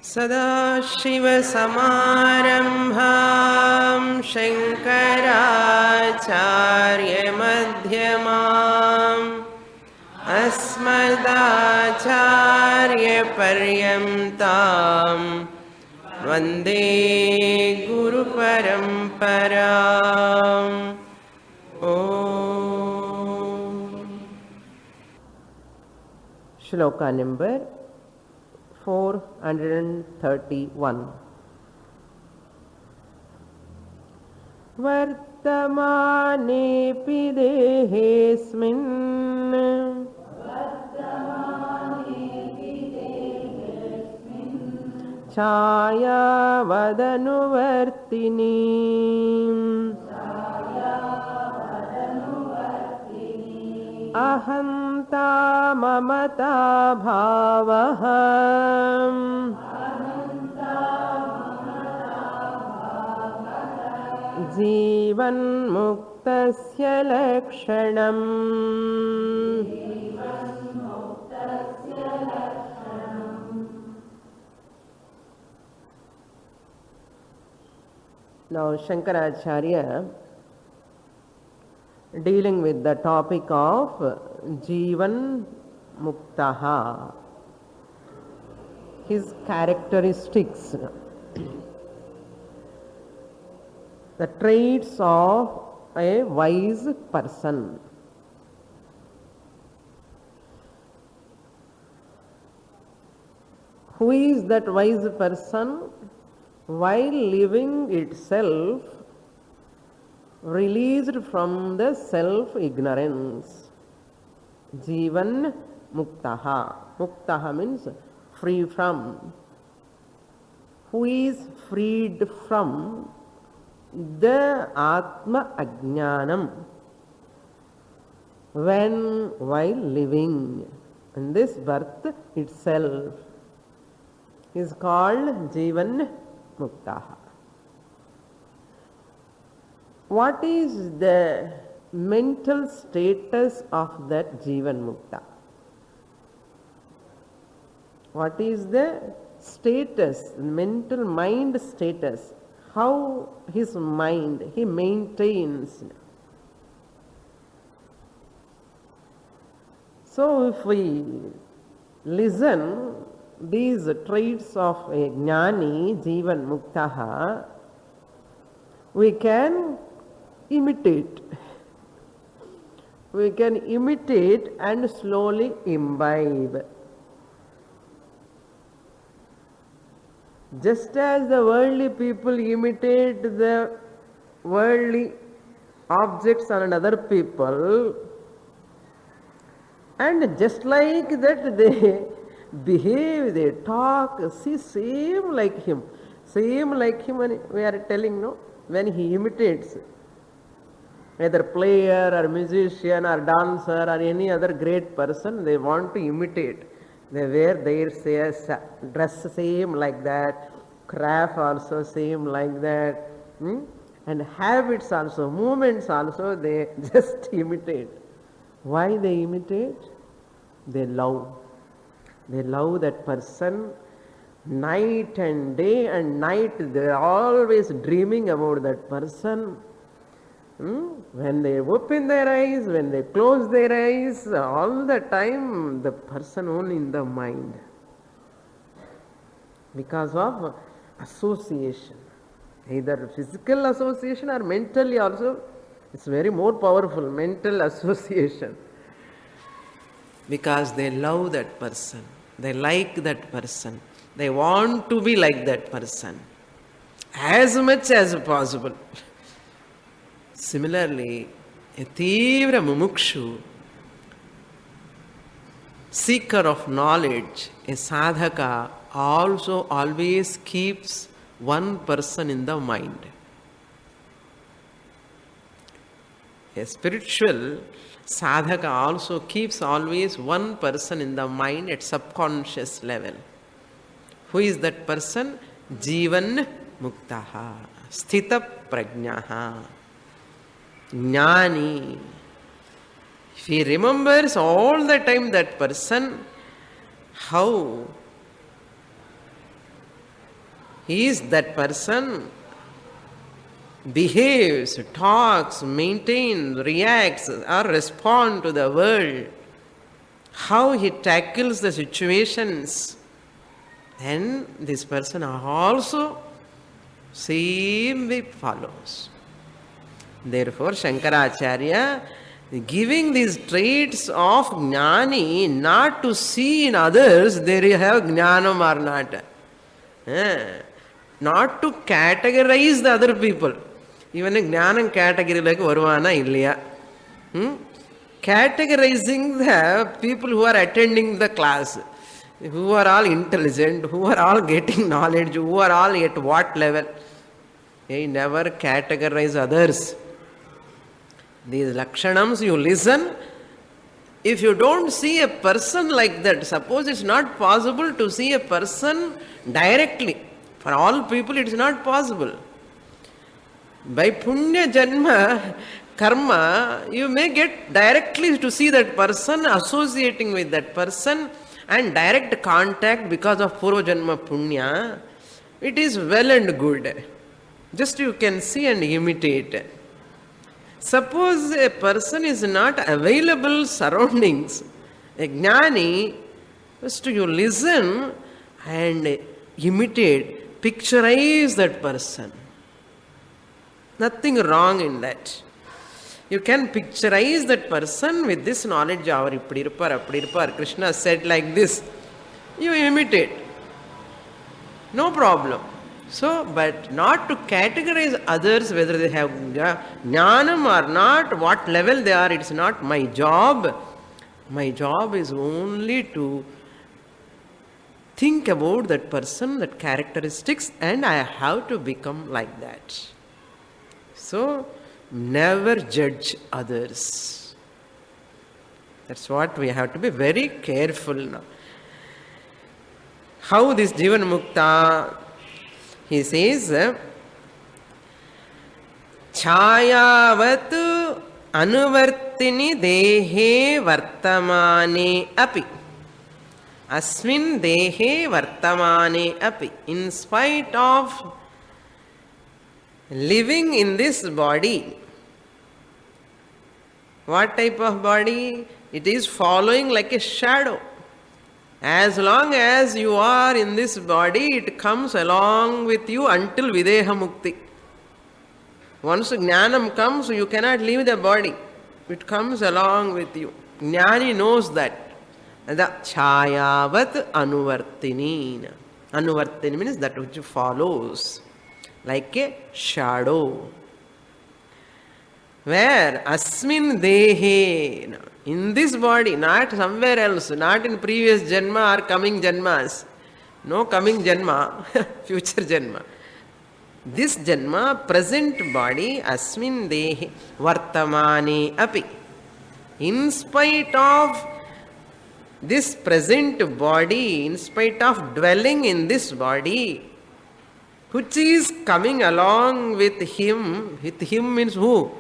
सदाशिवसमारम्भां शङ्कराचार्यमध्यमाम् अस्मदाचार्यपर्यन्तां वन्दे गुरुपरम्पराम्। ॐ श्लोका नंबर 431। वर्तमानेऽपि देहेऽस्मिन् छायावदनुवर्तिनी अहंता ममता भावः जीवन्मुक्तस्य लक्षणम्। Now Shankaracharya dealing with the topic of Jivan Muktaha, his characteristics, the traits of a wise person. Who is that wise person? While living itself, released from the self-ignorance. Jivan Muktaha. Muktaha means free from. Who is freed from the Atma Ajnanam while living. And this birth itself is called Jivan Muktaha. What is the mental status of that Jivan Mukta? What is the status, mental mind status? How his mind he maintains? So if we listen these traits of a Jnani, Jivan Muktaha, we can imitate. We can imitate and slowly imbibe. Just as the worldly people imitate the worldly objects on other people, and just like that they behave, they talk, see, same like him. Same like him, and we are telling, no, when he imitates either player or musician or dancer or any other great person, they want to imitate. They wear their dress same like that, craft also same like that, and habits also, movements also, they just imitate. Why they imitate? They love. They love that person. Night and day and night, they are always dreaming about that person. When they open their eyes, when they close their eyes, all the time the person only in the mind. Because of association, either physical association or mentally also, it's very more powerful, mental association. Because they love that person, they like that person, they want to be like that person as much as possible. Similarly, a Tivra Mumukshu, seeker of knowledge, a sadhaka, also always keeps one person in the mind. A spiritual sadhaka also keeps always one person in the mind at subconscious level. Who is that person? Jivan Muktaha, Sthita Prajnaha, Jnani. If he remembers all the time that person, how is that person behaves, talks, maintains, reacts, or responds to the world, how he tackles the situations, then this person also same way follows. Therefore, Shankaracharya giving these traits of jnani not to see in others they have jnanam or not. Not to categorize the other people. Even a jnanam category like varuvana illaya. Categorizing the people who are attending the class, who are all intelligent, who are all getting knowledge, who are all at what level. He never categorize others. These lakshanams you listen. If you don't see a person like that, suppose it's not possible to see a person directly. For all people it is not possible. By punya janma, karma, you may get directly to see that person, associating with that person, and direct contact because of purva janma punya. It is well and good. Just you can see and imitate. Suppose a person is not available surroundings, a jnani, just you listen and imitate, picturize that person. Nothing wrong in that. You can picturize that person with this knowledge. Krishna said like this. You imitate. No problem. So, but not to categorize others whether they have jnanam or not, what level they are, it's not my job. My job is only to think about that person, that characteristics, and I have to become like that. So, never judge others. That's what we have to be very careful now. How this Jivan Mukta, he says, Chhayavat anuvartini dehe vartamane api. Asmin dehe vartamane api. In spite of living in this body, what type of body? It is following like a shadow. As long as you are in this body, it comes along with you until Videha Mukti. Once Jnanam comes, you cannot leave the body. It comes along with you. Jnani knows that. The Chhayavat Anuvartini. Anuvartini means that which follows, like a shadow. Where? Asmin Dehe. In this body, not somewhere else, not in previous Janma or coming Janmas. No coming Janma, future Janma. This Janma, present body, Asmin Dehe, Vartamani Api. In spite of this present body, in spite of dwelling in this body, which is coming along with him means who?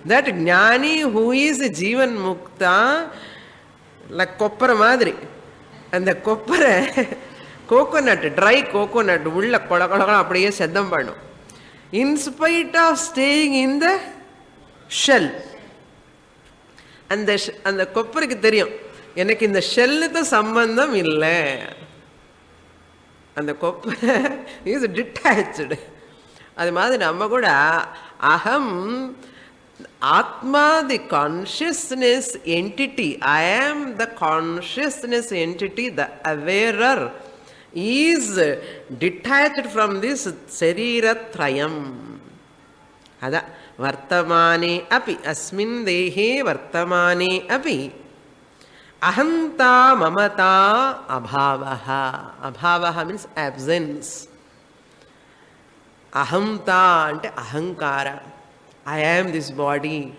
That Jnani who is Jivan Mukta, like copper madri. And the copper, coconut, dry coconut, in spite of staying in the shell. And the copper is எனக்கு இந்த ஷெல்லுக்கு சம்பந்தம் இல்லை. அந்த copper is detached. அது மாதிரி நம்ம கூட அகம் Atma, the consciousness entity, I am the consciousness entity, the awarer, is detached from this Sariratrayam. Ada Vartamane api, Asmin Dehe Vartamane api, Ahanta Mamata Abhavaha. Abhavaha means absence. Ahamta ante ahankara. I am this body.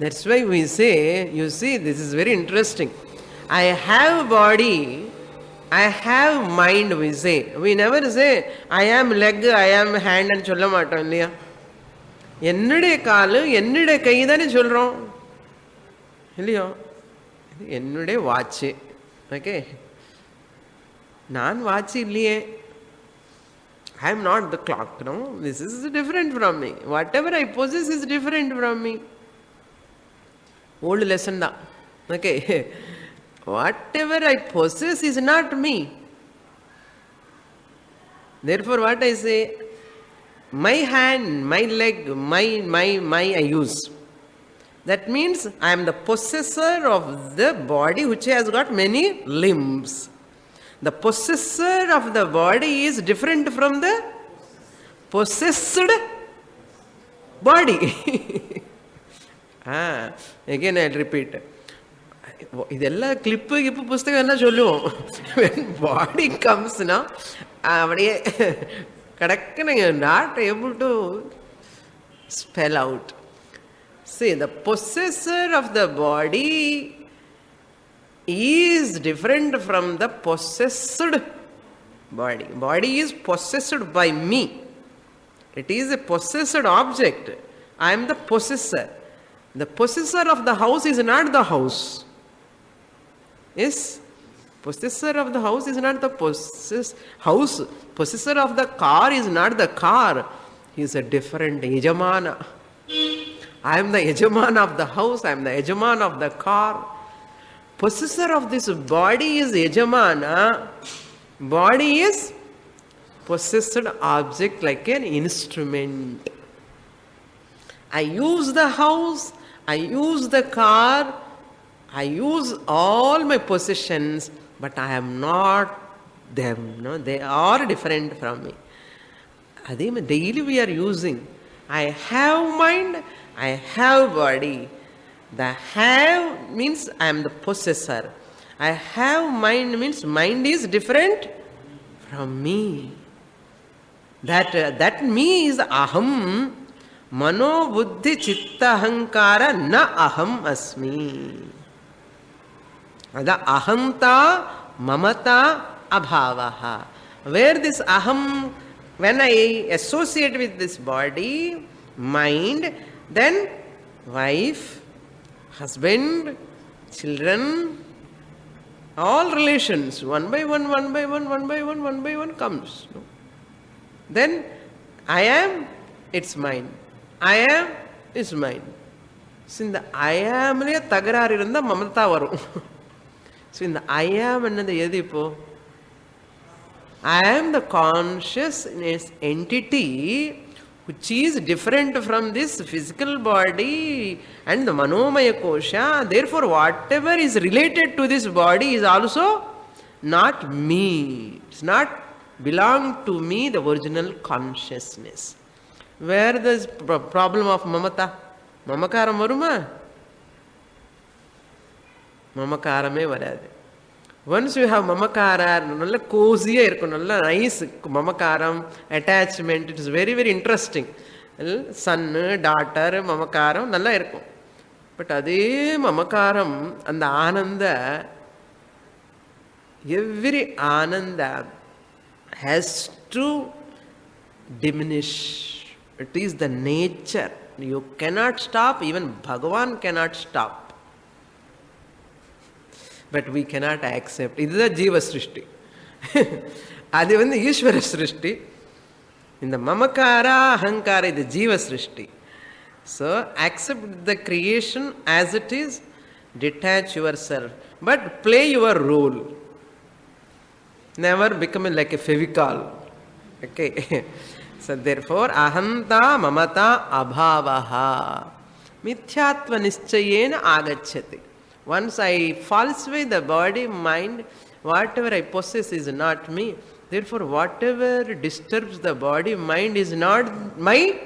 That's why we say, you see, this is very interesting. I have body, I have mind, we say. We never say, I am leg, I am hand and சொல்ல மாட்டோம் இல்லையா? என்னுடைய காலு, என்னுடைய கை தானே சொல்றோம் இல்லையோ? என்னுடைய வாட்ச். ஓகே, நான் வாட்ச் இல்லையே, I am not the clock, no, this is different from me, whatever I possess is different from me. Old lesson da, okay. Whatever I possess is not me. Therefore what I say, my hand, my leg, my I use. That means I am the possessor of the body which has got many limbs. The possessor of the body is different from the possessed body. Again I'll repeat. இதெல்லாம் clip கிப்பு புஸ்தகம் எல்லாம் சொல்லுவோம். When body comes now, அப்படியே கடக்குன்னு not able to spell out. See, the possessor of the body is different from the possessed body. Body is possessed by me. It is a possessed object. I am the possessor. The possessor of the house is not the house. Yes? Possessor of the house is not the house. Possessor of the car is not the car. He is a different yajamana. I am the yajamana of the house. I am the yajamana of the car. Possessor of this body is yajamana. Body is possessed object like an instrument. I use the house. I use the car. I use all my possessions, but I am not them. No, they are different from me. Adhe daily we are using. I have mind, I have body. The have means I am the possessor. I have mind means mind is different from me. That me is aham. Mano buddhi chitta ahankara na aham asmi. Ada ahamta mamata abhavaha. Where this aham, when I associate with this body, mind, then wife, husband, children, all relations, one by one comes. No? Then I am, it's mine. I am, it's mine. So in the I am liye tagarar irundha mamata varum. So in the I am என்னது எது இப்போ? I am the consciousness entity which is different from this physical body and the manomaya kosha. Therefore whatever is related to this body is also not me. It's not belong to me, the original consciousness. Where the problem of mamata? Mamakaram varuma? Mamakarame varadu. Once you have mamakara, nalla cozy irukkum, nalla nice mamakaram, attachment, it is very very interesting. Son, daughter, mamakaram nalla irukkum. But adhe mamakaram and ananda, every ananda has to diminish. It is the nature. You cannot stop, even Bhagavan cannot stop. But we cannot accept. This is the Jiva Srishti. That is the Ishvara Srishti. In the Mamakara, Ahankara is the Jiva Srishti. So accept the creation as it is, detach yourself, but play your role. Never become like a Fevicol. Okay. So therefore, ahanta mamata abhavaha mithyatva nischayena agacchati. Once I falsify the body, mind, whatever I possess is not me. Therefore, whatever disturbs the body, mind is not my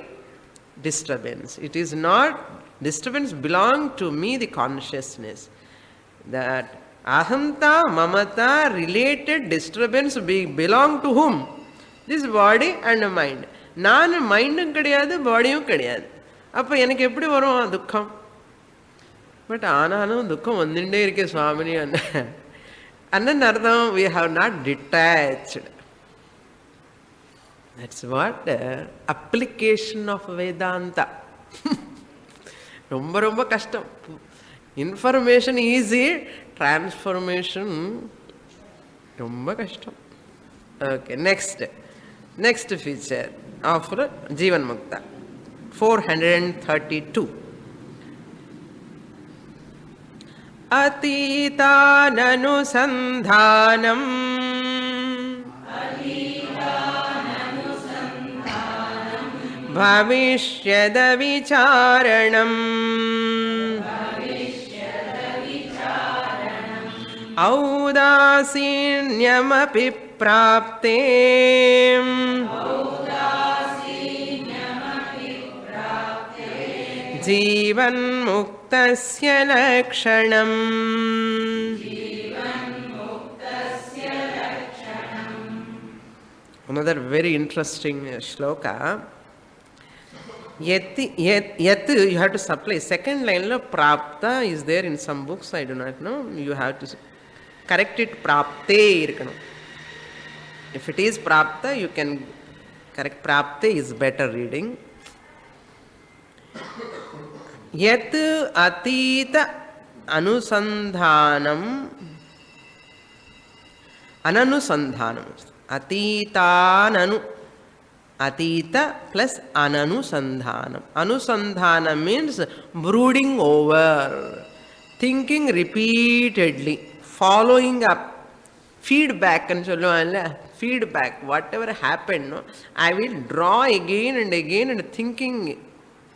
disturbance. It is not disturbance, belong to me, the consciousness. That ahamta, mamata, related disturbance belong to whom? This body and mind. நான் மைண்டும் கிடையாது, பாடியும் கிடையாது. அப்போ எனக்கு எப்படி வரும் துக்கம்? But ஆனாலும் துக்கம் வந்துட்டே இருக்கே சுவாமினி அண்ணன் அர்த்தம், we have not detached. That's what application of Vedanta. ரொம்ப ரொம்ப கஷ்டம். இன்ஃபர்மேஷன் ஈஸி, டிரான்ஸ்ஃபர்மேஷன் ரொம்ப கஷ்டம். Okay, next feature of Jivan Mukta. 432. Atitaananusandhanam bhavishyada vicharanam औदासीन्यमपि प्राप्ते जीवन्मुक्तस्य लक्षणम्. Another very interesting shloka. Yat, you have to supply. Second line lo prapta is there in some books, I do not know. You have to correct it, prapte irukano. If it is prapta, you can correct. Prapte is better reading. Yat atita anusandhanam ananusandhanam. Atitananu. Atita plus ananusandhanam. Anusandhanam means brooding over, thinking repeatedly, following up. Feedback and feedback, whatever happened, no, I will draw again and again and thinking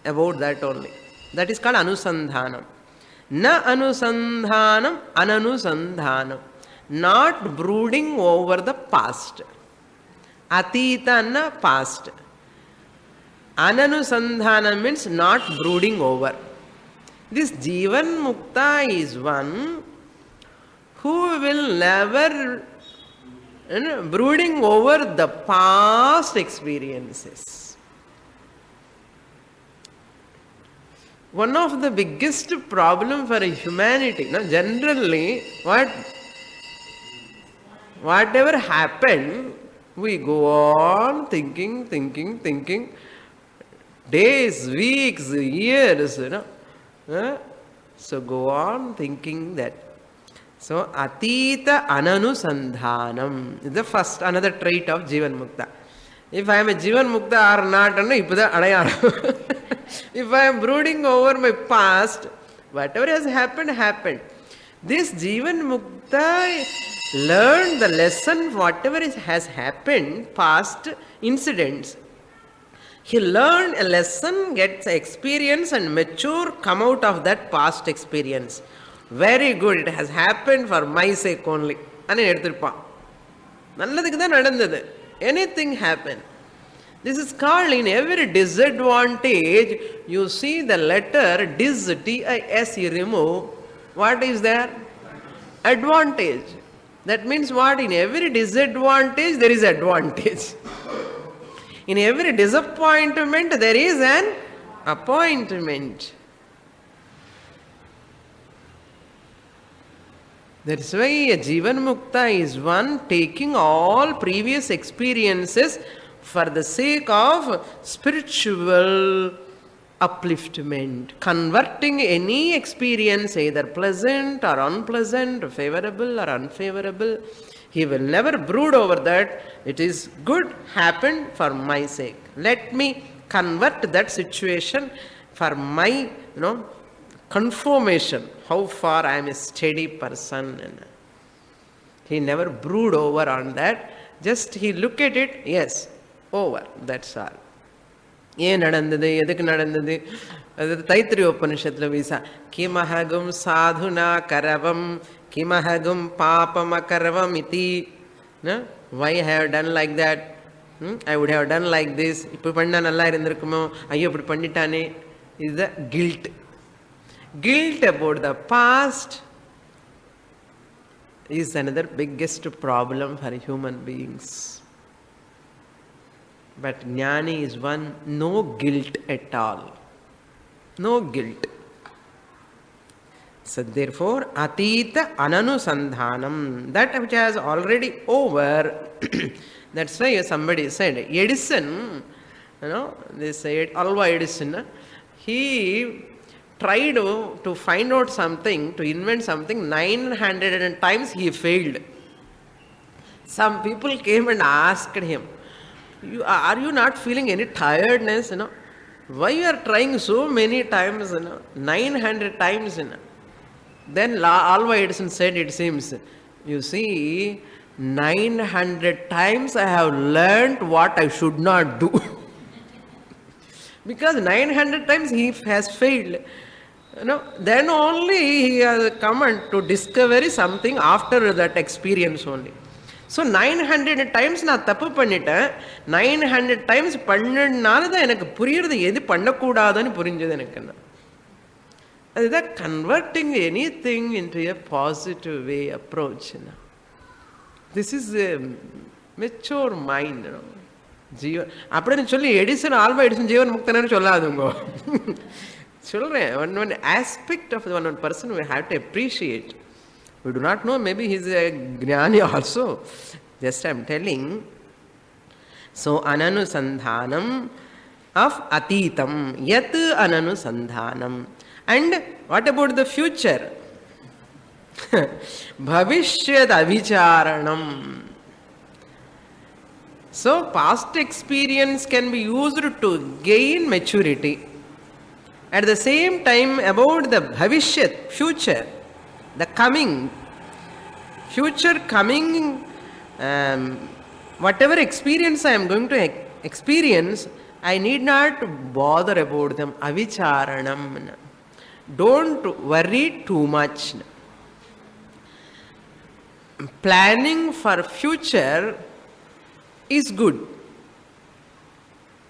about that only. That is called anusandhanam. Na anusandhanam, ananusandhanam. Not brooding over the past. Atita na past. Ananusandhanam means not brooding over. This Jivan Mukta is one who will never brooding over the past experiences. One of the biggest problem for humanity, generally, whatever happened, we go on thinking, days, weeks, years, So go on thinking that. So, atita ananusandhanam is the first, another trait of Jivan Mukta. If I am a Jivan Mukta or not, if I am brooding over my past, whatever has happened, happened. This Jivan Mukta learned the lesson, whatever has happened, past incidents. He learned a lesson, gets experience and mature, come out of that past experience. Very good, it has happened for my sake only. Anything happen. This is called, in every disadvantage, you see the letter dis, T-I-S, you remove. What is there? Advantage. That means what? In every disadvantage, there is advantage. In every disappointment, there is an appointment. That's why a Jivan Mukta is one taking all previous experiences for the sake of spiritual upliftment, converting any experience, either pleasant or unpleasant, favorable or unfavorable. He will never brood over that. It is good, happened for my sake. Let me convert that situation for my, confirmation, how far I am a steady person. He never brood over on that. Just he look at it, yes, over, that's all. ஏன் நடந்தது, எதுக்கு நடந்தது? அது தைத்திரிய உபனிஷத்துல visa கிமஹகும் சாதுனா கரவம் கிமஹகும் பாபம் அகரவம் இதி. Why I have done like that? I would have done like this. இப்படி பண்ணா நல்லா இருந்திருக்குமோ, ஐயோ இப்படி பண்ணிட்டானே. Is the guilt. Guilt about the past is another biggest problem for human beings. But Jnani is one, no guilt at all. No guilt. So therefore, atita ananusandhanam, that which has already over. That's why somebody said, Edison, they said, Alva Edison, he tried to find out something, to invent something, 900 times he failed. Some people came and asked him, are you not feeling any tiredness, why you are trying so many times, 900 times, Then Alva Edison said, it seems, you see, 900 times I have learned what I should not do. Because 900 times he has failed. Then only he has come and to discover something after that experience only. So 900 times நான் தப்பு பண்ணிட்டேன், 900 times பண்ணனால தான் எனக்கு புரியுறது எது பண்ணக்கூடாதுன்னு புரிஞ்சது எனக்கு. அதுதான் converting anything into a positive way approach. This is mature mind. ஜீவன் அப்படின்னு சொல்லி எடிசன், ஆல்வா எடிசன் ஜீவன் முக்தனு சொல்லாதுங்க. சொல்றேன், one aspect of one person we have to appreciate. We do not know, maybe he is a gnani also. Just I am telling. So ananusandhanam of atitam, yat ananusandhanam. And what about the future? Bhavishyat avicharanam. So past experience can be used to gain maturity. At the same time, about the bhavishyat, future, the coming, future coming, whatever experience I am going to experience, I need not bother about them. Avicharanam. Don't worry too much. Planning for future is good.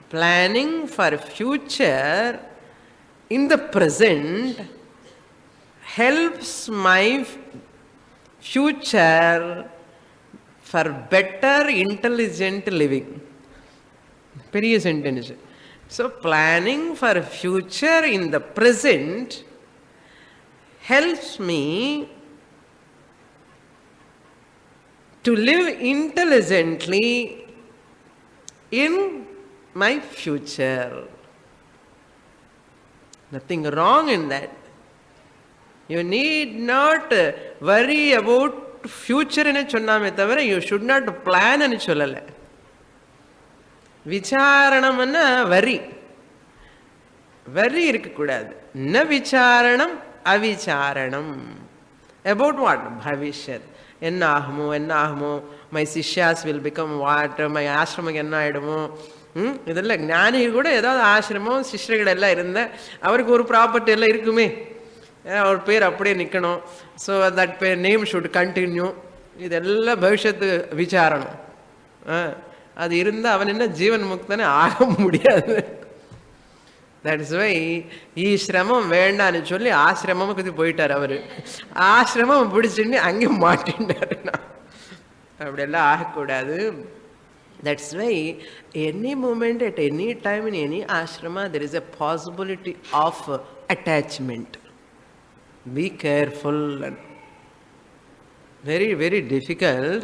Planning for future in the present helps my future for better intelligent living. Period sentence. So planning for future in the present helps me to live intelligently in my future. Nothing wrong in that. You need not worry about future enu sonname thavara, you should not plan anu sollala. Vicharanam anna worry. Worry irukka koodadu. Na vicharanam avicharanam. About what? Bhavishyat. Enna agumo, my sishyas will become what, my ashramam enna aidumo. இதெல்லாம் ஞானி கூட ஏதாவது ஆசிரமம் சிஷ்யர்கள் எல்லாம் இருந்தா அவருக்கு ஒரு ப்ராப்பர்ட்டி எல்லாம் இருக்குமே, அவர் பேர் அப்படியே நிற்கணும். ஸோ தட் பேர் நேம் ஷுட் கண்டினியூ. இதெல்லாம் பவிஷ்யத்து விசாரணம். அது இருந்தால் அவன் என்ன ஜீவன் முக்தனே ஆக முடியாது. தட்ஸ் வை ஈ சிரமம் வேண்டான்னு சொல்லி ஆசிரமத்துக்கு போயிட்டார். அவர் ஆசிரமம் பிடிச்சிட்டு அங்கேயும் மாட்டின்றாரு. அப்படியெல்லாம் ஆகக்கூடாது. That's why any moment, at any time, in any ashrama, there is a possibility of attachment. Be careful. Very, very difficult.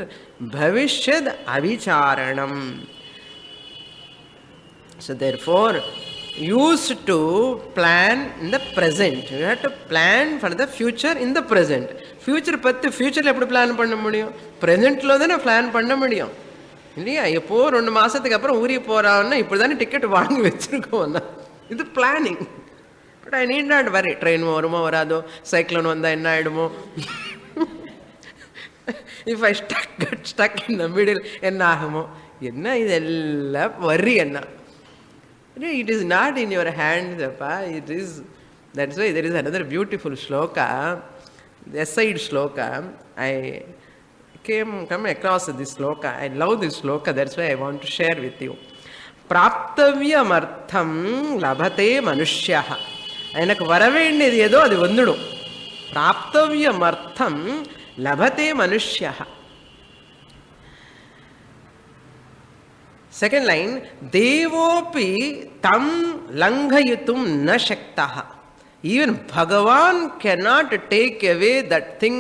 Bhavishyad avicharanam. So therefore, used to plan in the present. You have to plan for the future in the present. Future பத்தி ஃபியூச்சரில் எப்படி plan பண்ண முடியும்? ப்ரெசென்ட்டில் தானே plan பண்ண முடியும் இல்லையா? எப்போ 2 மாதத்துக்கு அப்புறம் ஊருக்கு போகிறான்னா இப்படி தானே டிக்கெட் வாங்கி வச்சுருக்கோம்னா இது planning. But I need not worry. Train வருமோ வராதோ, சைக்ளோன் வந்தால் என்ன ஆகிடுமோ, if I stuck in the middle என்ன ஆகுமோ, என்ன இதெல்லாம் வரி என்ன. It is not in your hands, Appa. It is. That's why there is another beautiful shloka, the aside shloka. I come across this shloka. I love this shloka. That's why I want to share with you. Praptavyamartham labhate manushyaha. எனக்கு வர வேண்டியது ஏதோ அது வந்துடும். பிராப்தவ்யமர்த்தம் லபதே மனுஷ்யः. Second line, devopi tam langhayitum na shaktah. Even Bhagavan cannot take away that thing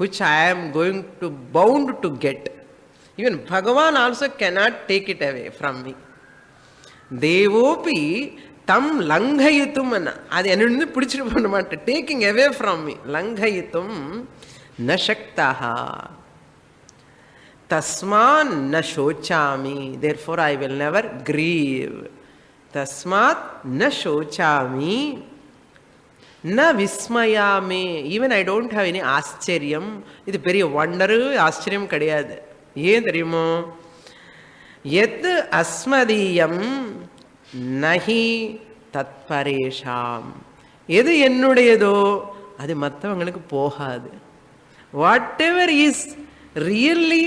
which I am going to bound to get. Even Bhagavan also cannot take it away from me. Devopi tam langhayitum anna. அது என்னன்னு பிடிச்சிட்டு போன மாட்டேன். Taking away from me. Langhayitum na shaktah. Tasman na shochami. Therefore, I will never grieve. Tasmat na shochami. Na vismayame. Even I don't have any aschariyam. This is very wonder. Aschariyam kadiyad. Ye theriyumo. Yet asmadiyam nahi tatparesham. எது என்னுடையதோ அது மற்றவங்களுக்கு போகாது. Whatever is really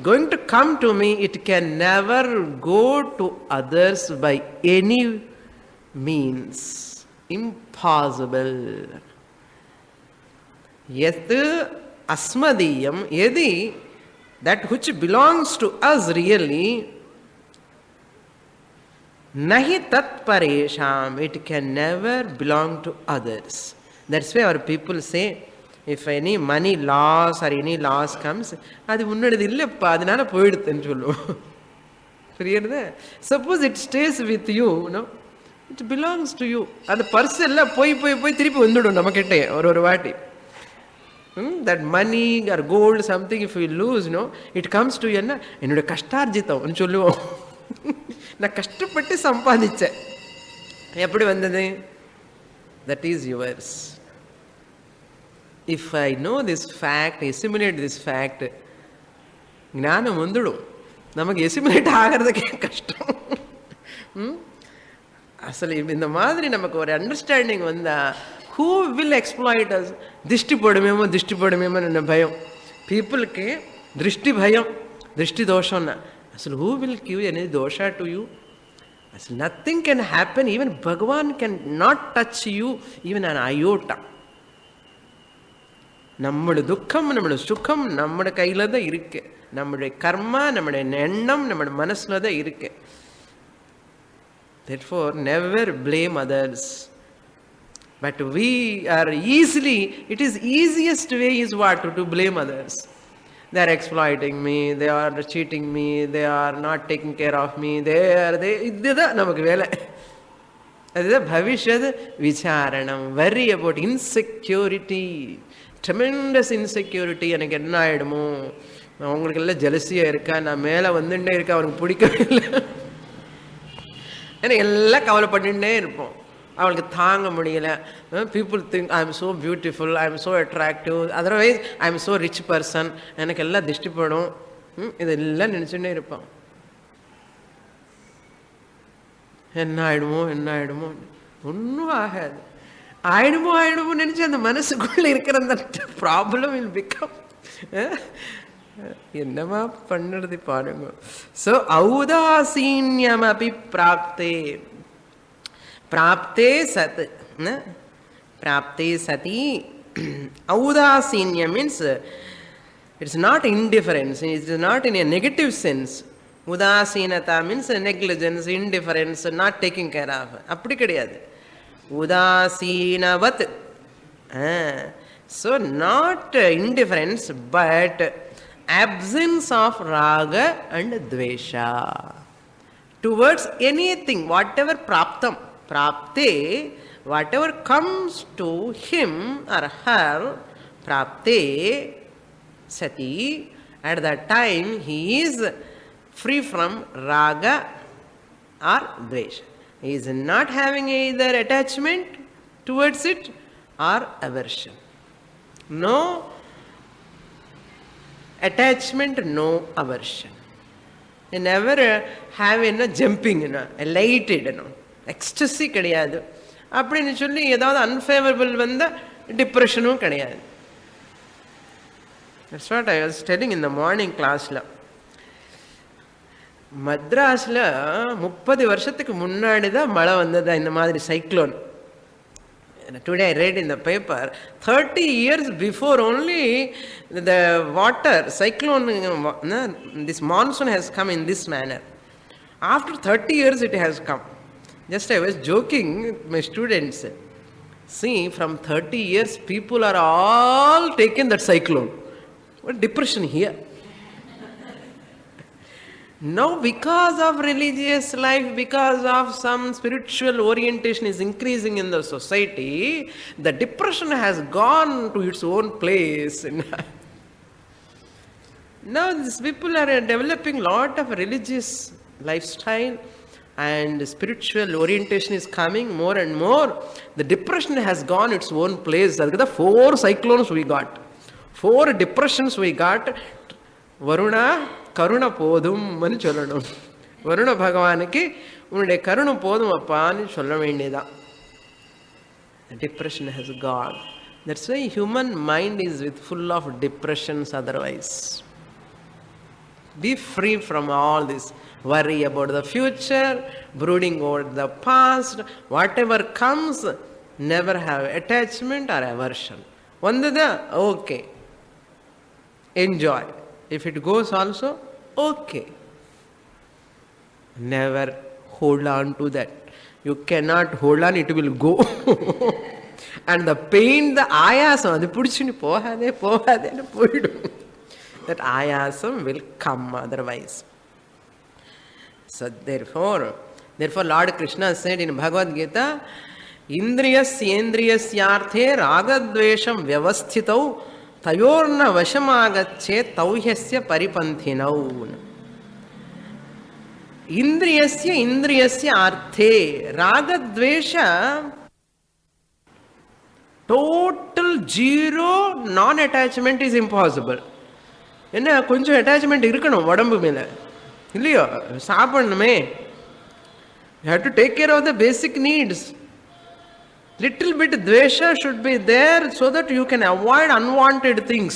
going to come to me, it can never go to others by any means. Impossible. Yet asmadiyam, yadi, that which belongs to us really, nahi tat paresham, it can never belong to others. That's why our people say, if any money loss or any loss comes, அது உன்னோடது இல்லைப்பா, அதனால போயிடுதுன்னு சொல்லுவோம். புரியுறது? Suppose it stays with you, no? It belongs to you. அந்த purse எல்லாம் போய் போய் போய் திருப்பி வந்துடும் நம்மக்கிட்டே ஒரு வாட்டி. That money or gold, something if you lose, no, it comes to you, என்ன என்னோட கஷ்டார்ஜிதம்னு சொல்லுவோம். நான் கஷ்டப்பட்டு சம்பாதிச்சேன். எப்படி வந்தது? That is yours. If I know this fact, assimilate this fact, ஞானம் வந்துடும். நமக்கு எசிமுலேட் ஆகிறதுக்கே கஷ்டம். அசல் இந்த மாதிரி நமக்கு ஒரு அண்டர்ஸ்டாண்டிங் வந்தா, who will exploit us? திருஷ்டி போடுமேமோ என்ன பயம். பீப்புளுக்கு திருஷ்டி பயம், திருஷ்டி தோஷம்னா. அசல் who will give any dosha to you? Asal nothing can happen. Even Bhagavan can not touch you even an iota. நம்முடைய துக்கம் நம்முடைய சுகம் நம்முடைய கையில தான் இருக்கு. நம்முடைய கர்மா நம்முடைய எண்ணம் நம்முடைய மனசுல தான் இருக்கு. Therefore never blame others. But we are easily, it is easiest way is what? To blame others. They are exploiting me, they are cheating me, they are not taking care of me, இதுதான் நமக்கு வேலை. அதுதான் பவிஷ்யத் விசாரணம். worry about insecurity, tremendous insecurity. எனக்கு என்ன ஆயிடுமோ, அவங்களுக்கு எல்லாம் ஜெலசியா இருக்கா, நான் மேலே வந்துட்டே இருக்கா, அவனுக்கு பிடிக்கவே இல்லை, எனக்கு எல்லாம் கவலைப்பட்டுட்டே இருப்போம். அவளுக்கு தாங்க முடியல. People think I am so beautiful, I am so attractive, otherwise I am so rich person, எனக்கு எல்லாம் திருஷ்டிப்படும், இதெல்லாம் நினச்சுட்டே இருப்பான். என்ன ஆயிடுமோ ஒன்றும் ஆகாது. ஆயிடுமோ நினச்சி அந்த மனசுக்குள்ளே இருக்கிற அந்த ப்ராப்ளம் வில் பிகம். என்னமா பண்ணுறது பாருங்க. So ஔதாசீன்யம் Abhi பிராப்தே. Prapte sat. Prapte sati. Audasinya means it's not indifference. It's not in a negative sense. Udasinata means negligence, indifference, not taking care of. அப்படி கிடையாது. Udasinavat. So not indifference but absence of raga and dvesha towards anything, whatever praptam. Prapte, whatever comes to him or her, prapte sati, at that time he is free from raga or dvesha. He is not having either attachment towards it or aversion. No attachment, no aversion. You never have jumping, elated, ecstasy கிடையாது. அப்படின்னு சொல்லி ஏதாவது unfavourable வந்த டிப்ரெஷனும் கிடையாது. That's what I was telling in the morning classல. மദ്രാஸில் 30 வருஷத்துக்கு முன்னாடி தான் மழை வந்ததா இந்த மாதிரி cyclone. Today I read in the paper, 30 years before only the water, cyclone, this monsoon has come in this manner. After 30 years it has come. Just I was joking with my students. See, from 30 years people are all taken that cyclone. What depression here? Now because of religious life, because of some spiritual orientation is increasing in the society, the depression has gone to its own place. Now these people are developing lot of religious lifestyle and spiritual orientation is coming more and more. The depression has gone its own place. That's the 4 cyclones we got. 4 depressions we got. Varuna, Karuna Podum, Manicholadum. Varuna Bhagavaniki, Unde Karuna Podum upon Cholamendida. The depression has gone. That's why human mind is with full of depressions otherwise. Be free from all this. Worry about the future, brooding over the past, whatever comes, never have attachment or aversion. Vandada, okay. Enjoy. If it goes also, okay. Never hold on to that. You cannot hold on, it will go. And the pain, the ayasam, that ayasam will come otherwise. So therefore Lord Krishna said in Bhagavad Gita, Indriyasyendrayasyarthe ragadvesham vyavasthitau tayorna vashamagacche tauhyasya paripanthinau. Indriyasya arthe ragadvesha, total zero non-attachment is impossible. என்ன கொஞ்சம் attachment இருக்கணும் உடம்பு மேல இல்லையோ சாப்பிடணுமே. You have to take care of the basic needs. Little bit dvesha should be there so that you can avoid unwanted things.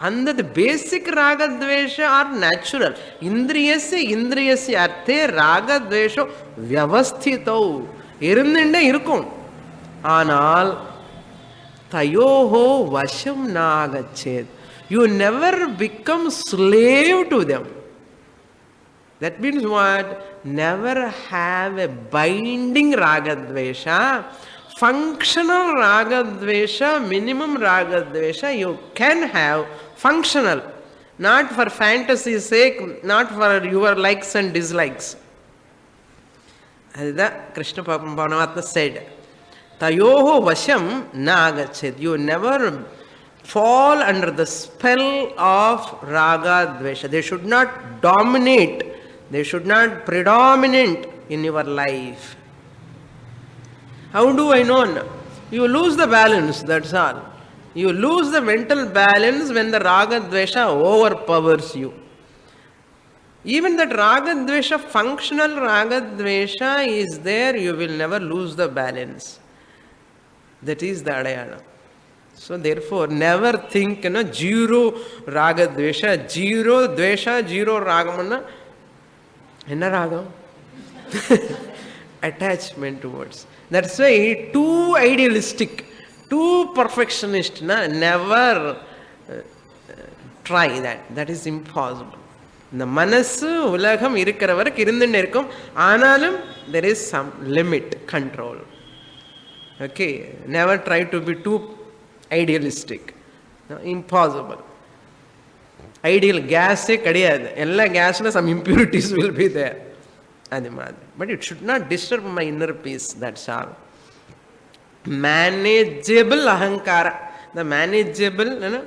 And the basic raga dvesha are natural. Indriyasya arthe raga dvesha vyavasthitau. இருந்துட்டே இருக்கும். ஆனால் தயோஹோ வசம் நாகச்சேத். You never become slave to them. That means what? Never have a binding ragadvesha. Functional ragadvesha, minimum ragadvesha you can have. Functional. Not for fantasy's sake, not for your likes and dislikes. That's what Krishna Paramatma said. Tayoho vasham na agachet. You never fall under the spell of raga dvesha. They should not dominate. They should not predominate in your life. How do I know? You lose the balance, that's all. You lose the mental balance when the raga dvesha overpowers you. Even that raga dvesha, functional raga dvesha is there, you will never lose the balance. That is the adayana. So therefore, never think, zero raga dvesha, zero dvesha, zero ragamana. Enna ragam? Attachment towards. That's why too idealistic, too perfectionist, never try that. That is impossible. The manasu ulagam irukkaravak irundunde irukum, aanalum there is some limit, control. Okay, never try to be too idealistic. No, impossible. Ideal gas kadiyadu. Ella gas la some impurities will be there. But it should not disturb my inner peace. That's all. Manageable ahankara. The manageable,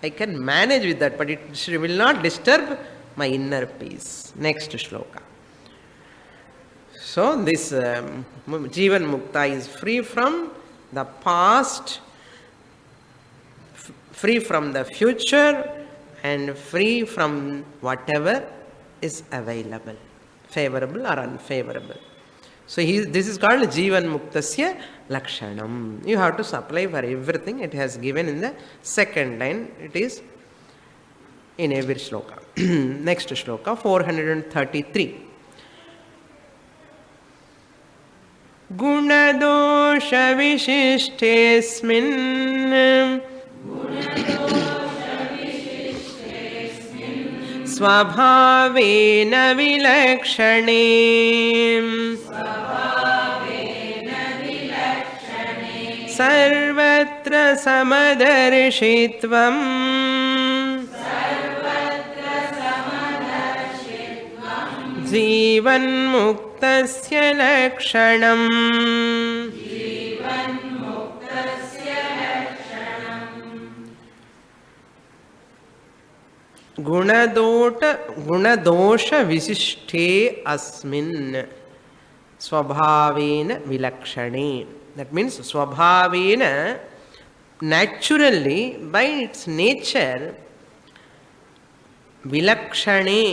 I can manage with that, but it will not disturb my inner peace. Next shloka. So this Jivan Mukta is free from the past, free from the future, and free from whatever is available, favorable or unfavorable. So this is called Jivan Muktasya Lakshanam. You have to supply for everything. It has given in the second line. It is in every shloka. Next shloka, 433. Gunadosha vishishtesmin Svabhavena vilakshane Sarvatra samadarshitvam Jivan muktasya lakshanam. गुणदोष विशिष्टे अस्मिन् स्वभावेन विलक्षणे. That means स्वभावेन, naturally, by its nature, vilakshane.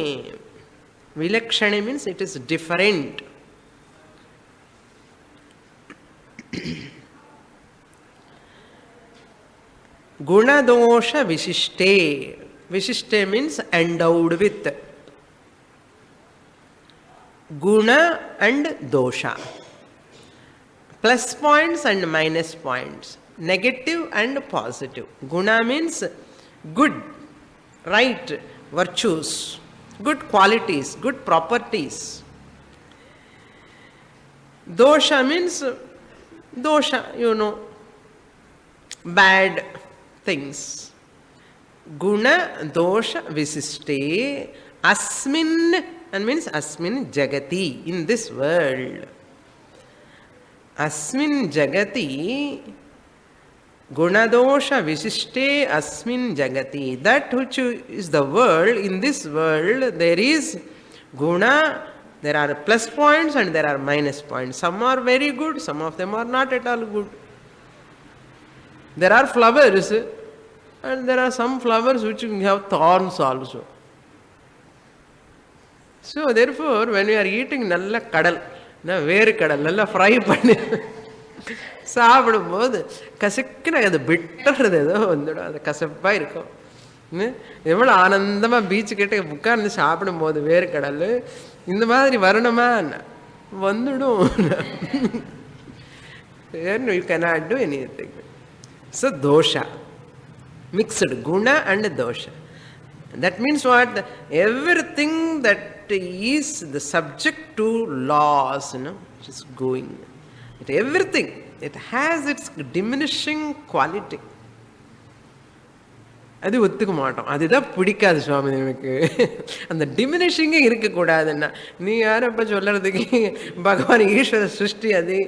Vilakshane means it is different. Gunadosha vishishte. Vishishte means endowed with. Guna and dosha. Plus points and minus points. Negative and positive. Guna means good, right, virtues, good qualities, good properties. Dosha means dosha, bad things. Guna dosha visiste asmin, and means asmin jagati, in this world. Asmin jagati, gunadosha visishte asmin jagati. That which is the world, in this world there is guna, there are plus points and there are minus points. Some are very good, some of them are not at all good. There are flowers and there are some flowers which have thorns also. So therefore, when you are eating nalla kadal, வேறு கடல் நல்லா fry பண்ணி சாப்பிடும்போது கசக்குன்னு அது பிட்டர்றது ஏதோ வந்துடும், அது கசப்பாக இருக்கும். எவ்வளோ ஆனந்தமாக பீச்சு கிட்ட உட்கார்ந்து சாப்பிடும்போது வேறு கடல் இந்த மாதிரி வரணுமா வந்துடும். You cannot do anything. So dosha, mixed guna and dosha. That means what? Everything that is the subject to laws, it is going. Everything, it has its diminishing quality. அது ஒத்துக்க மாட்டோம், அதுதான் பிடிக்காது சுவாமி எனக்கு. அந்த டிமினிஷிங்கே இருக்கக்கூடாதுன்னா நீ யாரப்ப சொல்றதுக்கு? பகவான் ஈஸ்வர சிருஷ்டி அது.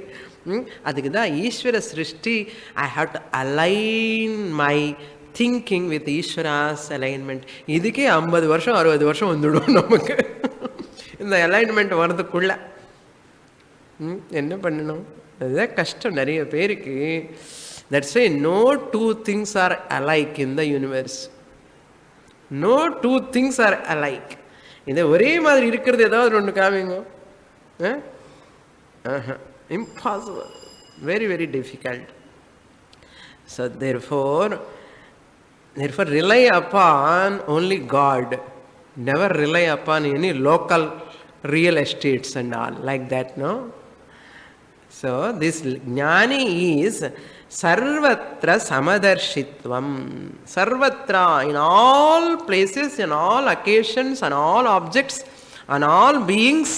அதுக்கு தான் ஈஸ்வர சிருஷ்டி. I have to align my thinking with ஈஸ்வராஸ் அலைன்மெண்ட். இதுக்கே 50 வருஷம் 60 வருஷம் வந்துடும் நமக்கு இந்த அலைன்மெண்ட் வர்றதுக்குள்ள. என்ன பண்ணணும்? அதுதான் கஷ்டம் நிறைய பேருக்கு. That's why no two things are alike in the universe. No two things are alike. இந்த ஒரே மாதிரி இருக்கிறது ஏதாவது ஒன்று காமிங்க. Impossible. Very, very difficult. So therefore rely upon only God. Never rely upon any local real estates and all like that, no? So this jnani is sarvatra samadarshitvam. Sarvatra, in all places, in all occasions, on all objects, on all beings,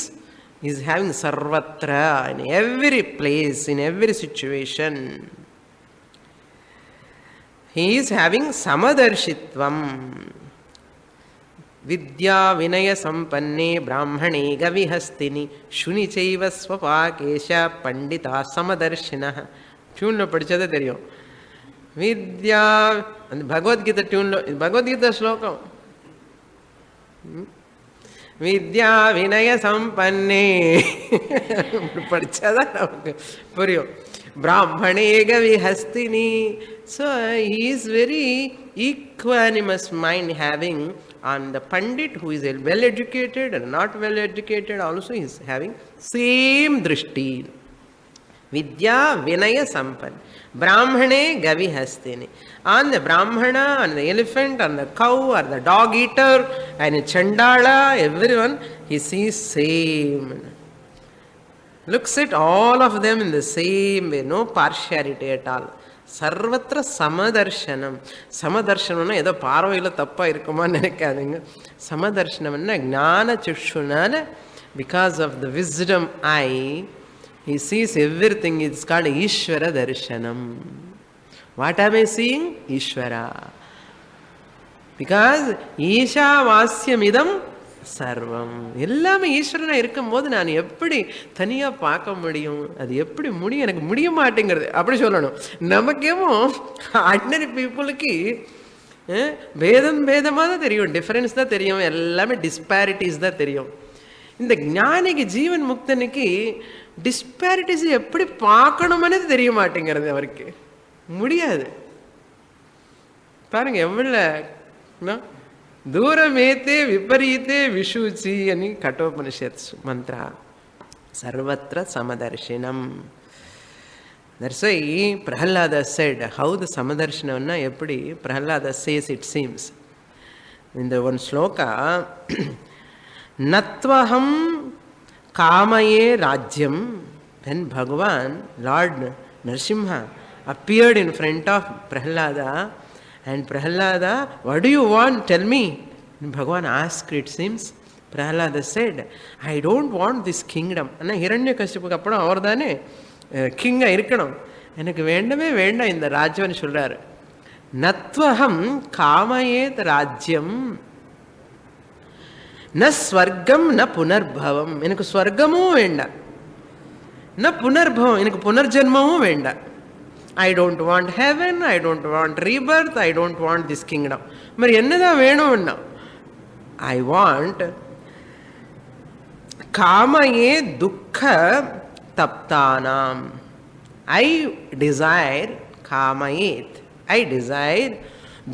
is having sarvatra, in every place, in every situation. He is having samadarshitvam. Vidya vinaya sampanne brahmane gavihastini shuni chaiva swapakesha pandita samadarshinaha. டியூனில் படித்ததே தெரியும். வித்யா, அந்த பகவத்கீதை டியூனில், பகவத்கீதை ஸ்லோகம். வித்யா வினய சம்பன்னே படித்தாதான் நமக்கு புரியும். பிராமணே கவிஹஸ்தினி. So he is very equanimous mind having on the pandit who is well educated and not well educated also is having same drishti. Vidya vinaya sampann. Brahmane gavihastini. On the brahmana, on the elephant, on the cow, or the dog eater, and chandala, everyone, he sees same. Looks at all of them in the same way, no partiality at all. சர்வத்திர சமதர்ஷனம். சமதர்ஷனம்னா ஏதோ பார்வையில் தப்பாக இருக்குமான்னு நினைக்காதுங்க. சமதர்ஷனம்னா ஞான சிஷுனால, because of the wisdom I, he sees everything. It's called Ishvara Darshanam. What am I seeing? Ishvara. Because Isha Vasyamidam Sarvam. எல்லாமே ஈஸ்வரனா இருக்கும் போது நான் எப்படி தனியா பார்க்க முடியும்? அது எப்படி முடியும்? எனக்கு முடிய மாட்டேங்கிறது அப்படி சொல்லணும். நமக்கேமோ ஆர்டினரி பீப்புளுக்கு பேதம் பேதமாக தான் தெரியும், டிஃபரன்ஸ் தான் தெரியும், எல்லாமே டிஸ்பாரிட்டிஸ் தான் தெரியும். இந்த ஞானிக்கு ஜீவன் முக்தனுக்கு டிஸ்பாரிட்டிஸ் எப்படி பார்க்கணும்னு தெரிய மாட்டேங்கிறது, அவருக்கு முடியாது. பாருங்க எவ்வளோ தூரமேத்தே விபரீத்தே விஷூச்சி అని கட்டோபனிஷத் மந்த்ரா சர்வத்திர சமதர்ஷினம். That's why Prahlada said, how the Samadarshana எப்படி Prahlada says it seems. In the one sloka, Natvaham Kamaye Rajyam, when Bhagavan, Lord Narasimha, appeared in front of Prahlada, and Prahlada, what do you want? Tell me. And Bhagavan asked, it seems. Prahlada said, I don't want this kingdom. And Hiranyakashipuக்கு அப்புறம் அவர் தானே கிங்கா இருக்கணும், எனக்கு வேண்டவே வேண்டாம் இந்த ராஜ்யம்னு சொல்றாரு. நத்வஹம் காமயேத் ராஜ்யம் ந ஸ்வர்க்கம் ந புனர்பவம், எனக்கு ஸ்வர்க்கமும் வேண்டாம், ந புனர்பவம், எனக்கு புனர்ஜென்மமும் வேண்டாம். I don't want heaven, I don't want Rebirth, I don't want this kingdom. மாதிரி என்னதான் வேணும்னா, ஐ வாண்ட் காமயே துக்க taptanam. I desire kamayet, I desire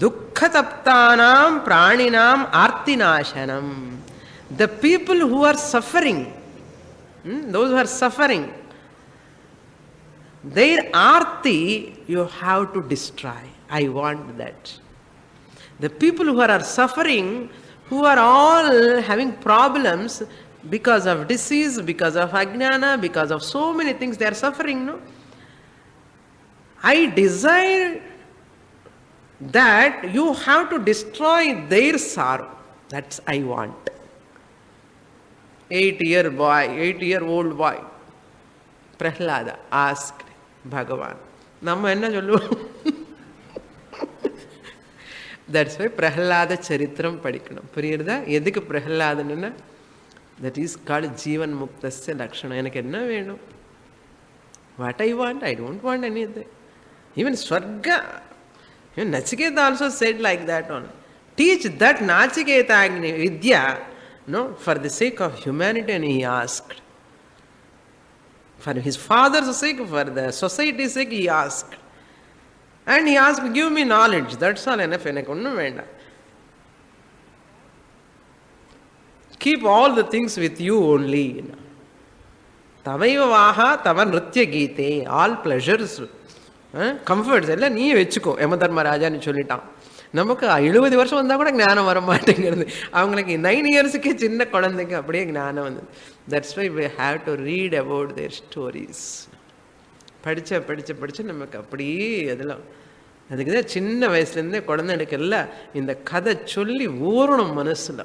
dukkha taptanam praninam artinashanam. The people who are suffering, those who are suffering, their arti you have to destroy. I want that. The people who are suffering, who are all having problems because of disease, because of ajnana, because of so many things they are suffering, no? I desire that you have to destroy their sorrow. That's I want. 8-year-old boy Prahlada asked Bhagavan. நம்ம என்ன சொல்லுவோம்? That's why Prahlada Charitram படிக்கணும். புரியுறதா? எதுக்கு பிரஹ்லாதன்னா, that is called Jivan Muktasya Lakshana. எனக்கு என்ன வேணும்? What I want? I don't want anything. Even Swarga, even Nachiketa also said like that on. Teach that Nachiketa Agni Vidya, no, for the sake of humanity, and he asked. For his father's sake, for the society's sake, he asked. And he asked, give me knowledge. That's all enough. எனக்கு ஒன்றும் வேண்டாம். Keep all the things with you only. Tavaiva vaha tava nritya geete. All pleasures, comforts எல்லாம் நீயே வச்சுக்கோ. யமதர்மராஜான்னு சொல்லிட்டான். நமக்கு 70 வருஷம் வந்தால் கூட ஞானம் வர மாட்டேங்கிறது. அவங்களுக்கு 9 இயர்ஸுக்கே சின்ன குழந்தைங்க அப்படியே ஞானம் வந்தது. That's why we have to read about their stories. படித்த நமக்கு அப்படியே அதெல்லாம். அதுக்கு தான் சின்ன வயசுலேருந்தே குழந்தைகளுக்கு எல்லாம் இந்த கதை சொல்லி ஊறணும் மனசில்.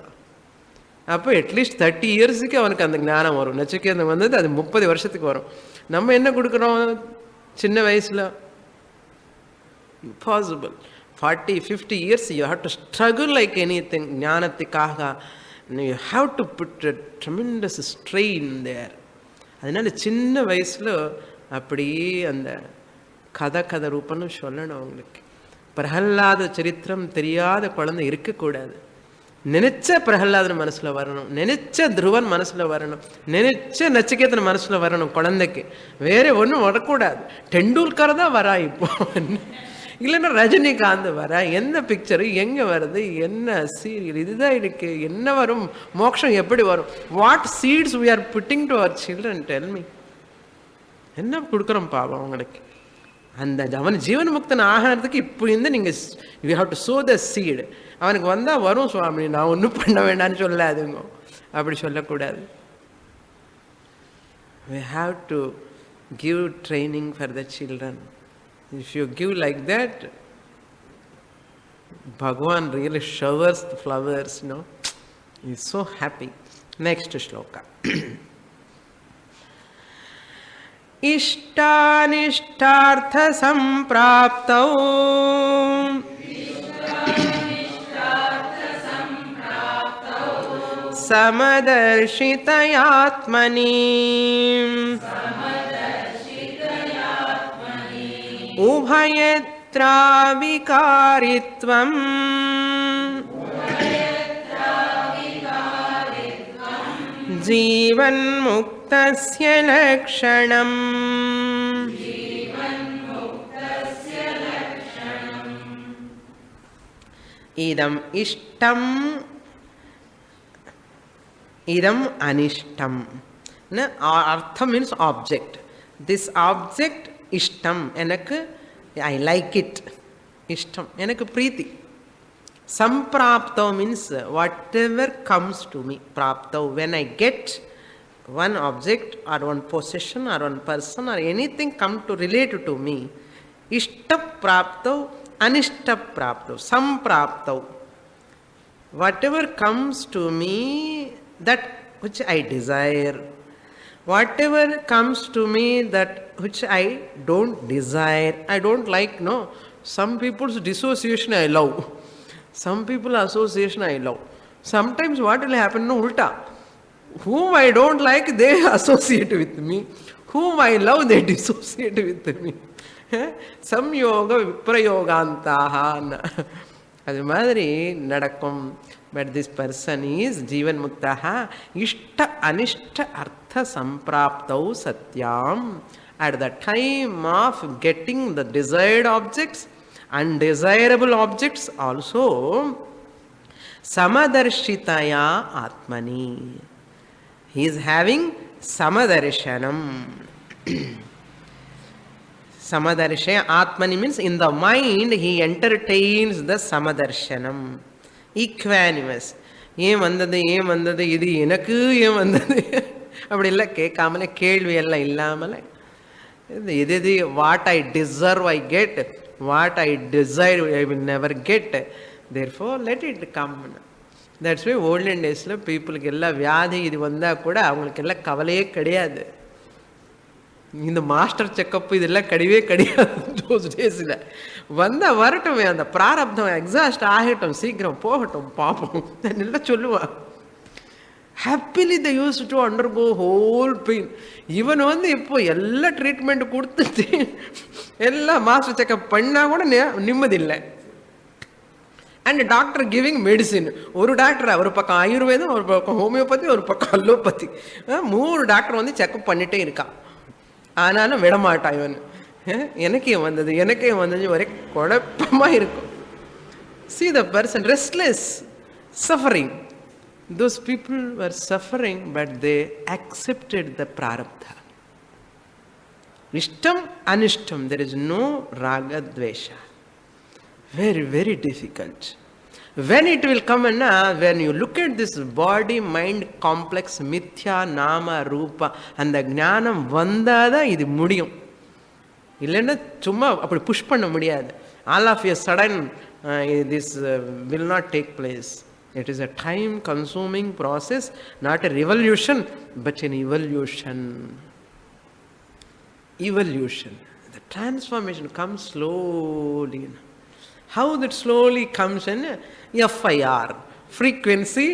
அப்போ அட்லீஸ்ட் 30 இயர்ஸுக்கு அவனுக்கு அந்த ஞானம் வரும். நச்சிகேதன் வந்தது அது 30 வருஷத்துக்கு வரும். நம்ம என்ன கொடுக்குறோம் சின்ன வயசில்? Impossible. 40-50 years you have to struggle like anything. ஞானத்துக்காக you have to put a tremendous strain there. அதனால சின்ன வயசில் அப்படியே அந்த கதை ரூபம்னு சொல்லணும் அவங்களுக்கு. பிரஹ்லாத சரித்திரம் தெரியாத குழந்தை இருக்கக்கூடாது. நினைச்ச பிரஹ்லாதன் மனசில் வரணும், நினைச்ச துருவன் மனசில் வரணும், நினைச்ச நச்சிகேதன் மனசில் வரணும் குழந்தைக்கு. வேற ஒன்றும் வரக்கூடாது. டெண்டுல்கர் தான் வரா இப்போ, இல்லைன்னா ரஜினிகாந்த் வரா. என்ன பிக்சரு எங்கே வருது, என்ன சீரியல், இதுதான் இருக்கு. என்ன வரும், மோட்சம் எப்படி வரும்? What seeds we are putting to our children, tell me. என்ன கொடுக்குறோம் பாவம் அவங்களுக்கு? அந்த அவன் ஜீவன் முக்தன் ஆகிறதுக்கு இப்போ இருந்து நீங்கள் you have to so the seed. அவனுக்கு வந்தால் வரும் சுவாமி, நான் ஒன்றும் பண்ண வேண்டாம்னு சொல்லாதுங்க. அப்படி சொல்லக்கூடாது. we have to give training for the children. If you give like that, Bhagavan really showers the flowers, no? He is so happy. Next shloka. इष्टानिष्टार्थ संप्राप्तौ समदर्शितयात्मनि उभयत्यात्मनो உபயத்ராவிகாரித்வம் ஜீவன்முக்தஸ்ய லக்ஷணம். இதம் இஷ்டம் idam anishtam. Artham means object. This object ishtam, enakku I like it. Ishtam enakku preeti. Samprapto means whatever comes to me. Prapto, when I get one object or one possession or one person or anything come to relate to me, ishta prapto, anishta prapto, samprapto. Whatever comes to me, that which I desire, whatever comes to me, that which I don't desire, I don't like, no. Some people's dissociation I love, some people association I love. Sometimes what will happen, no, ulta, whom I don't like, they associate with me, whom I love, they dissociate with me. Samyoga viprayogantaha, அது மாதிரி நடக்கும். But this person is Jivan Muktaha Ishta Anishta Artha Sampraptau Satyam. At the time of getting the desired objects, undesirable objects also, Samadarshitaya Atmani. He is having Samadarshanam. Samadarshaya Atmani means in the mind he entertains the Samadarshanam. Equanimous. ஏன் வந்தது ஏன் வந்தது, இது எனக்கு ஏன் வந்தது அப்படி இல்லை, கேட்காமலே கேள்வி எல்லாம் இல்லாமலே இது இது what I deserve I get, what I desire I will never get, therefore let it come. That's why olden டேஸில் பீப்புளுக்கு எல்லாம் வியாதி இது வந்தால் கூட அவங்களுக்கு எல்லாம் கவலையே கிடையாது. இந்த மாஸ்டர் செக்கப் இதெல்லாம் கிடையவே கிடையாது. தோஸ் டேஸில் வந்தால் வரட்டும், அந்த பிராரப்தம் எக்ஸாஸ்ட் ஆகட்டும், சீக்கிரம் போகட்டும் பார்ப்போம் எல்லாம் சொல்லுவான். Happily the use to undergo whole pain. இவன் இப்போ எல்லா ட்ரீட்மெண்ட் கொடுத்துட்டு எல்லாம் மாஸ்டர் செக்கப் பண்ணால் கூட நிம்மதி இல்லை. And doctor giving medicine. ஒரு டாக்டர் ஒரு பக்கம் ஆயுர்வேதம், ஒரு பக்கம் ஹோமியோபதி, ஒரு பக்கம் அலோபதி, 3 டாக்டர் செக்கப் பண்ணிட்டே இருக்கான். ஆனாலும் விடமாட்டான் இவன். எனக்கே வந்தது எனக்கே வந்தது ஒரே குழப்பமாக இருக்கும். See the person restless, suffering. Those people were suffering, but they accepted the prarabdha. Ishtam, anishtam, there is no raga dvesha. Very, very difficult. When it will come, when you look at this body mind complex mithya nama rupa, அந்த ஞானம் வந்தாதான் இது முடியும். இல்லைன்னா சும்மா அப்படி push பண்ண முடியாது. All of a sudden this will not take place. It is a time consuming process, not a revolution but an evolution. The transformation comes slowly. How that slowly comes in FIR, frequency,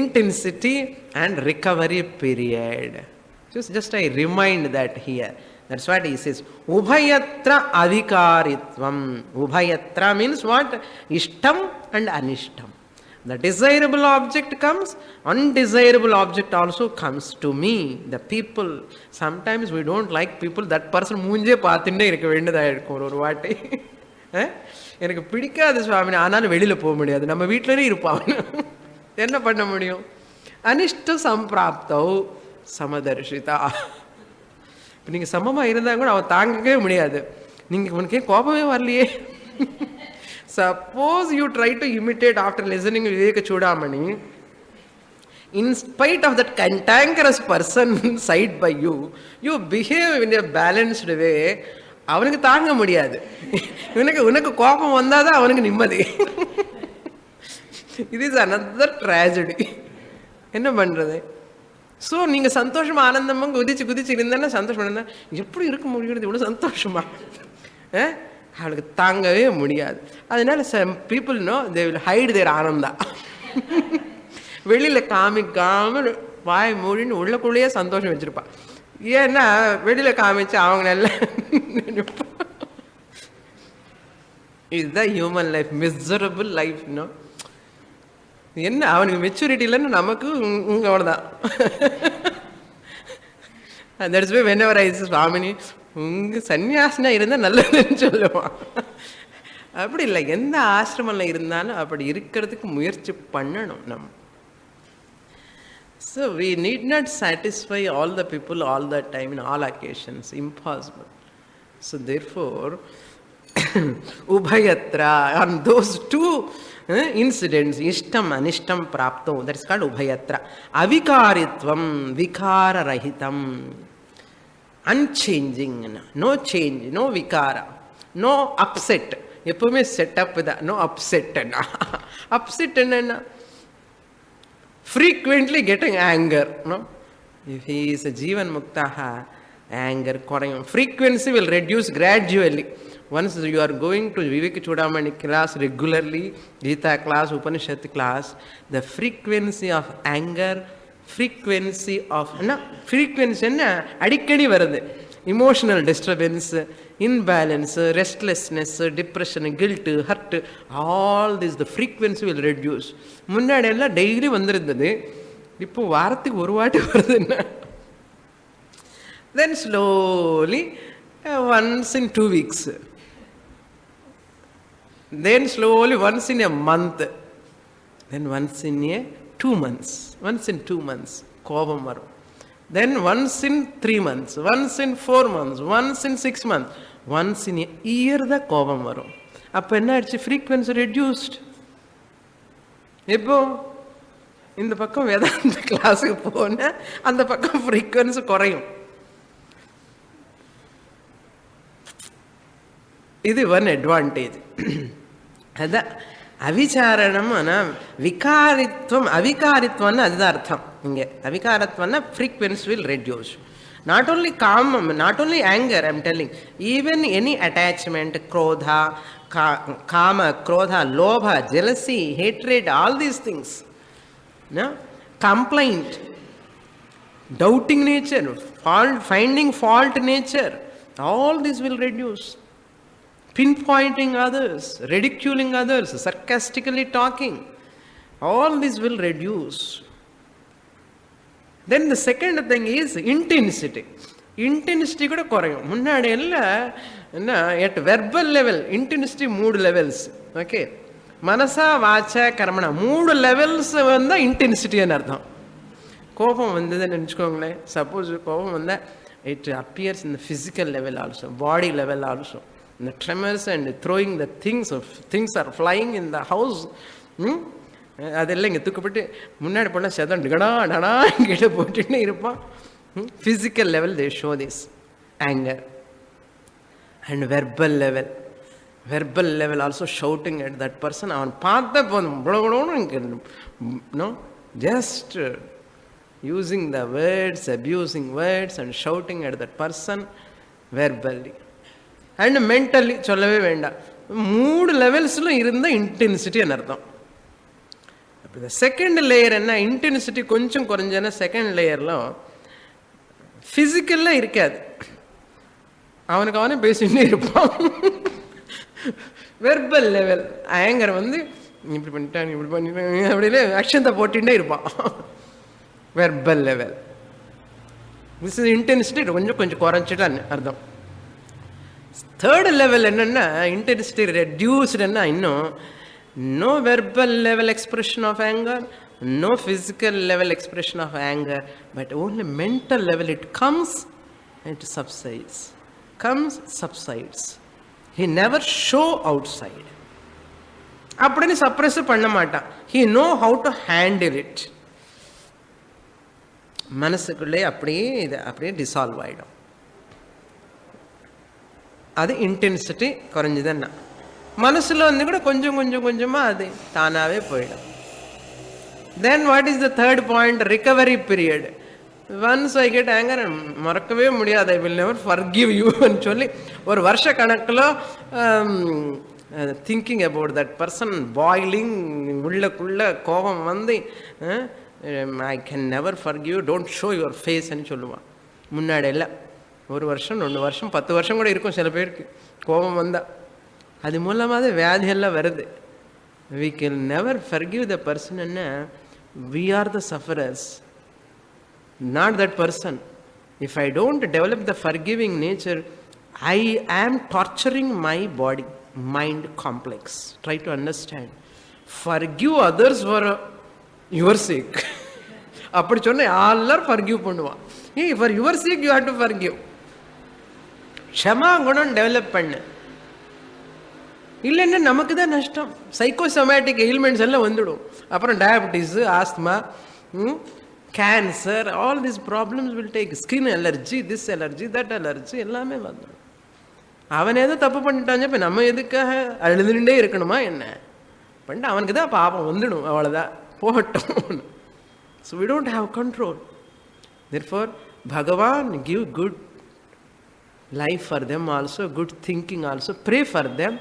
intensity and recovery period. Just I remind that here. That's what he says. Ubhayatra avikaritvam. Ubhayatra means what? Ishtam and anishtam. The desirable object comes, undesirable object also comes to me. The people, sometimes we don't like people, that person மூஞ்சே பார்த்துட்டே இருக்க வேண்டியதாக இருக்கும். ஒரு வாட்டி எனக்கு பிடிக்காது சுவாமி, ஆனாலும் வெளியில் போக முடியாது, நம்ம வீட்டிலே இருப்பான், என்ன பண்ண முடியும்? அனிஷ்ட சம்பிராப்தௌ சமதர்ஷிதா. இப்போ நீங்கள் சமமாக இருந்தால் கூட அவன் தாங்கவே முடியாது. நீங்கள் உனக்கே கோபமே வரலையே. Suppose you try to imitate after listening Viveka Chudamani, in spite of that cantankerous person side by you, you behave in a balanced way. அவனுக்கு தாங்க முடியாது. உனக்கு கோபம் வந்தாதான் அவனுக்கு நிம்மதி. இது இஸ் அனதர் ட்ராஜடி. என்ன பண்ணுறது? ஸோ நீங்கள் சந்தோஷமாக ஆனந்தமாக குதிச்சு இருந்தானே சந்தோஷம் இருந்தால் எப்படி இருக்க முடியுது இவ்வளோ சந்தோஷமா? அவளுக்கு தாங்கவே முடியாது. அதனால people know they will hide their ஆனந்தா. வெளியில் காமிக்காமல் வாய் மூடின்னு உள்ளக்குள்ளேயே சந்தோஷம் வச்சுருப்பா. ஏன்னா வெளியில் காமிச்சு அவங்க நல்லா இதுதான் ஹியூமன் லைஃப், மிசரபிள் லைஃப். இன்னும் என்ன அவனுக்கு மெச்சூரிட்டி இல்லைன்னு நமக்கு அவ்வளோதான். That's why whenever I say சுவாமினி உங்கள் சன்னியாசனா இருந்தால் நல்லதுன்னு சொல்லுவான். அப்படி இல்லை, எந்த ஆசிரமில் இருந்தாலும் அப்படி இருக்கிறதுக்கு முயற்சி பண்ணணும் நம்ம. So we need not satisfy all the people all the time in all occasions. Impossible. So therefore, Ubhayatra, on those two incidents, Ishtam, Anishtam, Prapto, that is called Ubhayatra. Avikaritvam, Vikara Rahitam. Unchanging, no change, no Vikara, no upset. எப்பவுமே set up தான், no upset. Upset என்னன்னா frequently getting anger, no? If he is a Jivan Muktaha, anger korayum. Frequency will reduce gradually. Once you are going to Vivek Chudamani class regularly, Gita class, Upanishad class, the frequency of anger, frequency of frequency enna adikadi varudhu, emotional disturbance, imbalance, restlessness, depression, guilt, hurt, all this, the frequency will reduce. முன்னாடி எல்லாம் daily வந்துருந்தது, இப்போ வாரத்துக்கு ஒரு வாட்டி வருதுன்னா. Then slowly once in 2 weeks, then slowly once in a month, then once in a 2 months, once in 2 months கோபம் வரும். Then once in 3 months, once in 4 months, once in 6 months, once in a year தான் கோபம் வரும். அப்போ என்ன ஆயிடுச்சு, frequency reduced. இப்போ இந்த பக்கம் வேதாந்த கிளாஸுக்கு போனால் அந்த பக்கம் ஃப்ரீக்வன்சி குறையும். இது ஒன் அட்வான்டேஜ். அதான் அவிச்சாரணம். ஆனால் விகாரித்வம், அவிகாரித்வம்னு அதுதான் அர்த்தம் இங்கே. அவிகாரத்வம்னா frequency will reduce. Not only calm, not only anger, I am telling, even any attachment, krodha, kama, krodha, lobha, jealousy, hatred, all these things, no? Complaint, doubting nature, finding fault nature, all this will reduce. Pinpointing others, ridiculing others, sarcastically talking, all this will reduce. Then the second thing is intensity. Intensity கூட குறையும். முன்னாடி எல்லாம் என்ன, at verbal level intensity 3 levels. Okay, மனசா வாச்சா கர்மனா 3 levels வந்தா இன்டென்சிட்டின்னு அர்த்தம். கோபம் வந்ததுன்னு நினச்சிக்கோங்களேன். சப்போஸ் கோபம் வந்தால் it appears in the physical level also, body level also. The tremors and throwing the things are flying in the house. அதெல்லாம் இங்கே தூக்கப்பட்டு முன்னாடி போனால் சதம் டிகடா டடா கீழே போட்டுன்னு இருப்பான். Physical level they show this anger. And verbal level also shouting at that person. அவன் பார்த்த போதும் no, just using the words, abusing words and shouting at that person verbally. And mentally சொல்லவே வேண்டாம். 3 லெவல்ஸில் இருந்த இன்டென்சிட்டின்னு அர்த்தம். இந்த செகண்ட் லேயர் என்ன, intensity கொஞ்சம் குறைஞ்சனா செகண்ட் லேயரில் ஃபிசிக்கல்லாம் இருக்காது. அவனுக்கு அவனே பேசிகிட்டே இருப்பான். வெர்பல் லெவல் ஆங்கர் வந்து இப்படி பண்ணிட்டான், இப்படி பண்ணிட்டான் அப்படின்னு அக்ஷத்தை போட்டுட்டே இருப்பான். Verbal level this is intensity கொஞ்சம் குறைஞ்சிட்டான்னு அர்த்தம். தேர்ட் லெவல் என்னென்னா இன்டென்சிட்டி ரெடியூஸ்டுன்னா இன்னும் no verbal level expression of anger, no physical level expression of anger, but only mental level. It comes and it subsides, comes, subsides. He never show outside. அப்படினு suppress பண்ண மாட்டான். He know how to handle it. மனசுக்குள்ளே அப்படியே dissolve ஆகிடும். அது intensity குறைஞ்சதுன்னா. மனசில் வந்து கூட கொஞ்சமாக அது தானாகவே போயிடும். Then what is the third point, recovery period. Once I get anger, மறக்கவே முடியாது, ஐ வில் நெவர் ஃபர்கிவ் யூன்னு சொல்லி ஒரு வருஷ கணக்கில் thinking about that person, boiling, உள்ளக்குள்ள கோபம் வந்து I can never forgive, don't show your ஃபேஸ்ன்னு சொல்லுவான். முன்னாடி எல்லாம் 1 வருஷம் 2 வருஷம் 10 வருஷம் கூட இருக்கும் சில பேருக்கு கோபம் வந்தால். அது மூலமாக வியாதியெல்லாம் வருது. We can never forgive the person and we are the sufferers, not that person. If I don't develop the forgiving nature, I am torturing my body, mind complex. Try to understand. Forgive others for your sake. அப்படி சொன்ன எல்லாரும் forgive பண்ணுவான். For your sake you have to forgive. க்ஷமா குணம் develop பண்ணு, இல்லைன்னா நமக்கு தான் நஷ்டம். சைக்கோசோமேட்டிக் எயில்மெண்ட்ஸ் எல்லாம் வந்துடும். அப்புறம் diabetes, asthma, cancer, all this problems will take. Skin allergy, this allergy, that allergy எல்லாமே வந்துடும். அவன் ஏதோ தப்பு பண்ணிட்டான், இப்போ நம்ம எதுக்காக அழுதுண்டே இருக்கணுமா என்ன பண்ணிட்டு? அவனுக்கு தான் பாவம் வந்துடும், அவ்வளோதான், போகட்டும். So we don't have control. Therefore பகவான் give good life for them also, good thinking also, pray for them,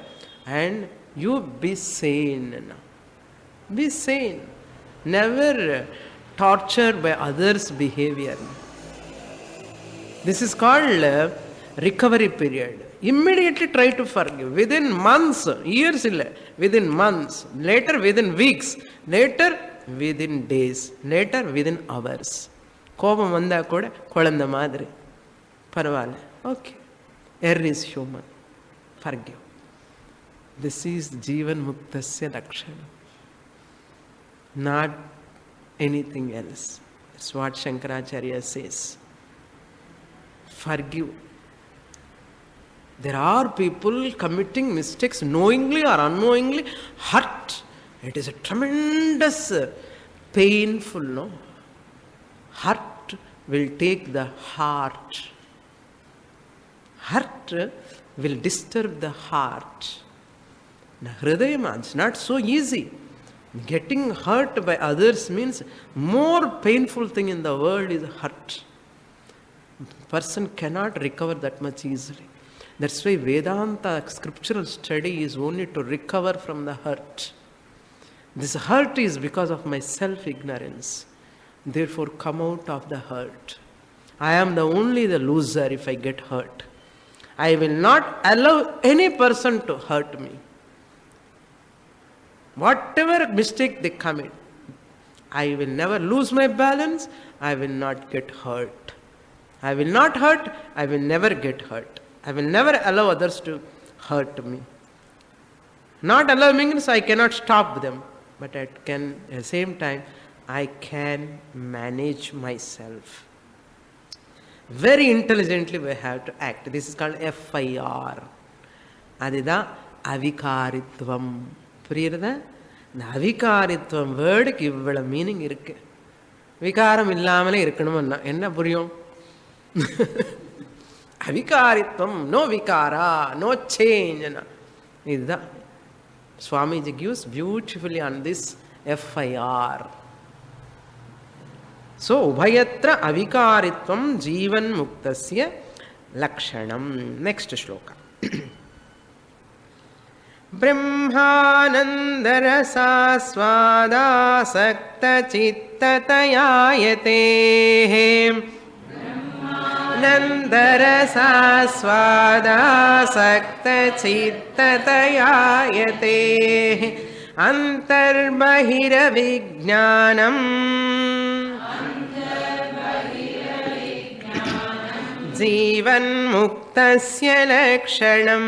and you be sane. Be sane. Never tortured by others' behavior. This is called recovery period. Immediately try to forgive. Within months, years illa, within months, later within weeks, later within days, later within hours. கோபம் வந்தா கூட குழந்தை மாதிரி பரவாயில்ல, okay, error is human, forgive. This is Jivan Muktasya Lakshana, not anything else. That's what Shankaracharya says. Forgive. There are people committing mistakes knowingly or unknowingly, hurt. It is a tremendous painful, no? Hurt will take the heart. Hurt will disturb the heart. Hridayam, it's not so easy. Getting hurt by others means more painful thing in the world is hurt. Person cannot recover that much easily. That's why Vedanta scriptural study is only to recover from the hurt. This hurt is because of my self-ignorance. Therefore, come out of the hurt. I am the only the loser if I get hurt. I will not allow any person to hurt me. Whatever mistake they commit, I will never lose my balance. I will not get hurt. I will not hurt. I will never get hurt. I will never allow others to hurt me. Not allow means I cannot stop them, but at the same time, I can manage myself. Very intelligently we have to act. This is called FIR. அதுதான் அவிகாரித்வம். புரியுறதா? இந்த அவிகாரித்வம் வேர்டுக்கு இவ்வளவு meaning இருக்கு. விகாரம் இல்லாமலே இருக்கணும்னா என்ன புரியும்? அவிகாரித்வம், நோ விகாரா, நோ சேஞ்ச். இதுதான் Swamiji gives beautifully on this FIR. So, Ubhayatra Avikaritvam Jivan Muktasya Lakshanam. Next shloka. Brahmanandarasa swada sakta chittatayayate. Nandarasa swada sakta chittatayayate. Antarbahira vijnanam Jivan Muktasya Lakshanam.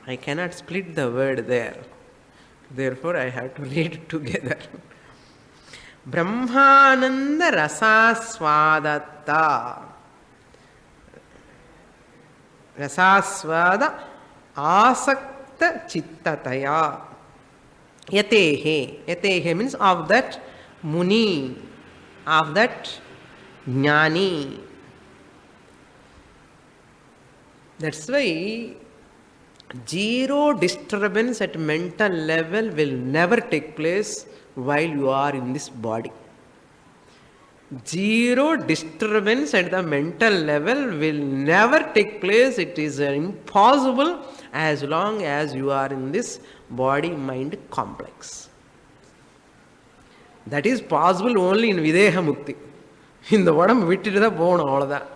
I cannot split the word there. Therefore, I have to read it together. Brahmananda rasaswadatta. Rasaswada asakta chittataya. Yatehe. Yatehe means of that Muni, of that Jnani. That's why zero disturbance at mental level will never take place while you are in this body. Zero disturbance at the mental level will never take place. It is impossible as long as you are in this body-mind complex. That is possible only in Videha Mukti. இந்த உடம்பு விட்டுட்டு தான் போகணும், அவ்வளோதான்.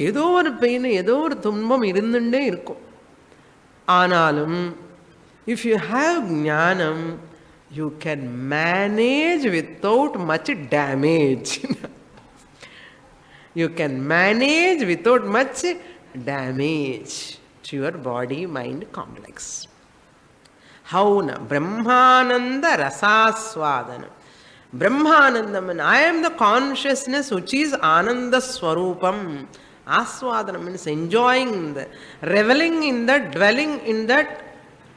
ஏதோ ஒரு pain, ஏதோ ஒரு துன்பம் இருந்துட்டே இருக்கும். ஆனாலும் if you have ஞானம், you can manage without much damage. You can manage without much damage to your body mind complex. How na brahmananda rasaswadanam. Brahmanandam, and I am the consciousness which is ananda swarupam. Aswadanam means enjoying, reveling in that, dwelling in that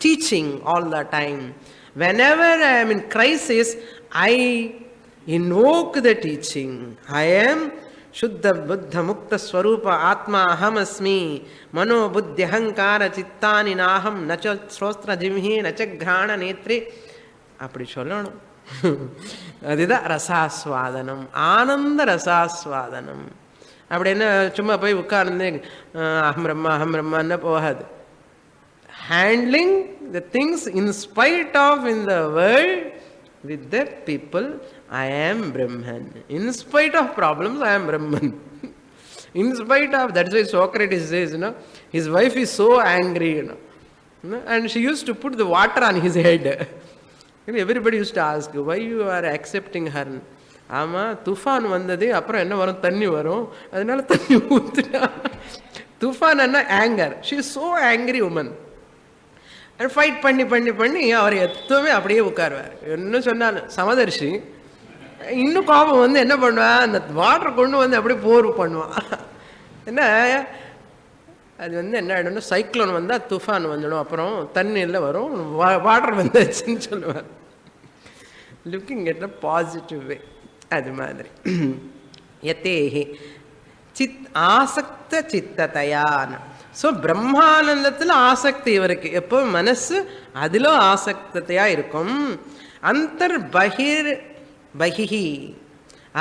teaching all the time. Whenever I am in crisis, I invoke the teaching. I am Shuddha Buddha Mukta Swarupa Atma Aham Asmi Mano Buddhi Ahankara Chittani Naham Nacha Srostra Jimhi Nacha Grana Netri. அப்படி சொல்லணும். அதுதான் ரசாஸ்வாதனம், ஆனந்த ரசாஸ்வாதனம். அப்படி என்ன சும்மா போய் உட்கார்ந்து அஹம் பிரம்மான்னு போகாது. Handling the things in spite of in the world with the people, I am Brahman. In spite of problems, I am Brahman. In spite of, that's why Socrates says, his wife is so angry, and she used to put the water on his head. Everybody used to ask, why you are accepting her? ஆமாம், துஃபான் வந்தது, அப்புறம் என்ன வரும், தண்ணி வரும், அதனால தண்ணி ஊற்றுனா. துஃபான் என்ன anger, she is so angry woman. Fight பண்ணி பண்ணி பண்ணி அவர் எப்பவுமே அப்படியே உட்காருவார். என்ன சொன்னாலும் சமதர்ஷி இன்னும் கோபம் வந்து என்ன பண்ணுவான், அந்த வாட்டர் கொண்டு வந்து அப்படியே போர் பண்ணுவான். என்ன அது வந்து என்ன ஆகிடும்னா, சைக்ளோன் வந்தால் துஃபான் வந்துடும், அப்புறம் தண்ணியில் வரும், வாட்டர் வந்துச்சுன்னு சொல்லுவார். Looking at a positive way. அது மாதிரி யதேஹி சித் ஆசக்த சித்ததையான. ஸோ பிரம்மானந்தத்தில் ஆசக்தி இவருக்கு எப்போ மனசு அதில் ஆசக்தத்தையாக இருக்கும். அந்தர் பகிர் பகிஹி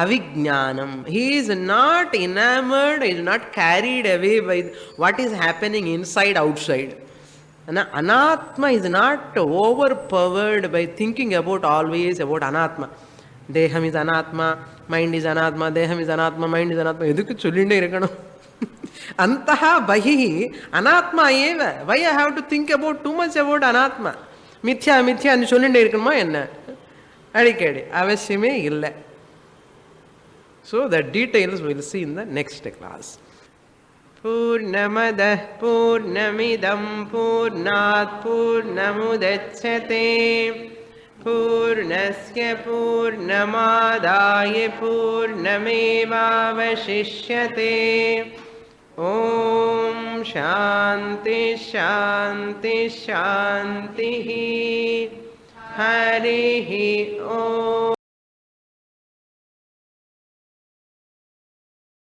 அவிஜானம். He is not enamored, he is not carried away by what is happening inside, outside. Anatma is not overpowered by thinking about always about anatma. Deham is anatma, mind is anatma, deham is anatma, mind is anatma. எதுக்கு சொல்லிட்டே இருக்கணும்? Antaha bahihi anatma eva. Why I have to think about too much about anatma? மித்யா மித்யான்னு சொல்லிட்டே இருக்கணுமா என்ன? அடிக்கடி அவசியமே இல்லை. So the details we'll see in the next class. Purnamada Purnamidam Purnat Purnamudachyate Purnasya Purnamadaya Purnamevavashishyate. Om Shanti Shanti Shanti. Harihi Om.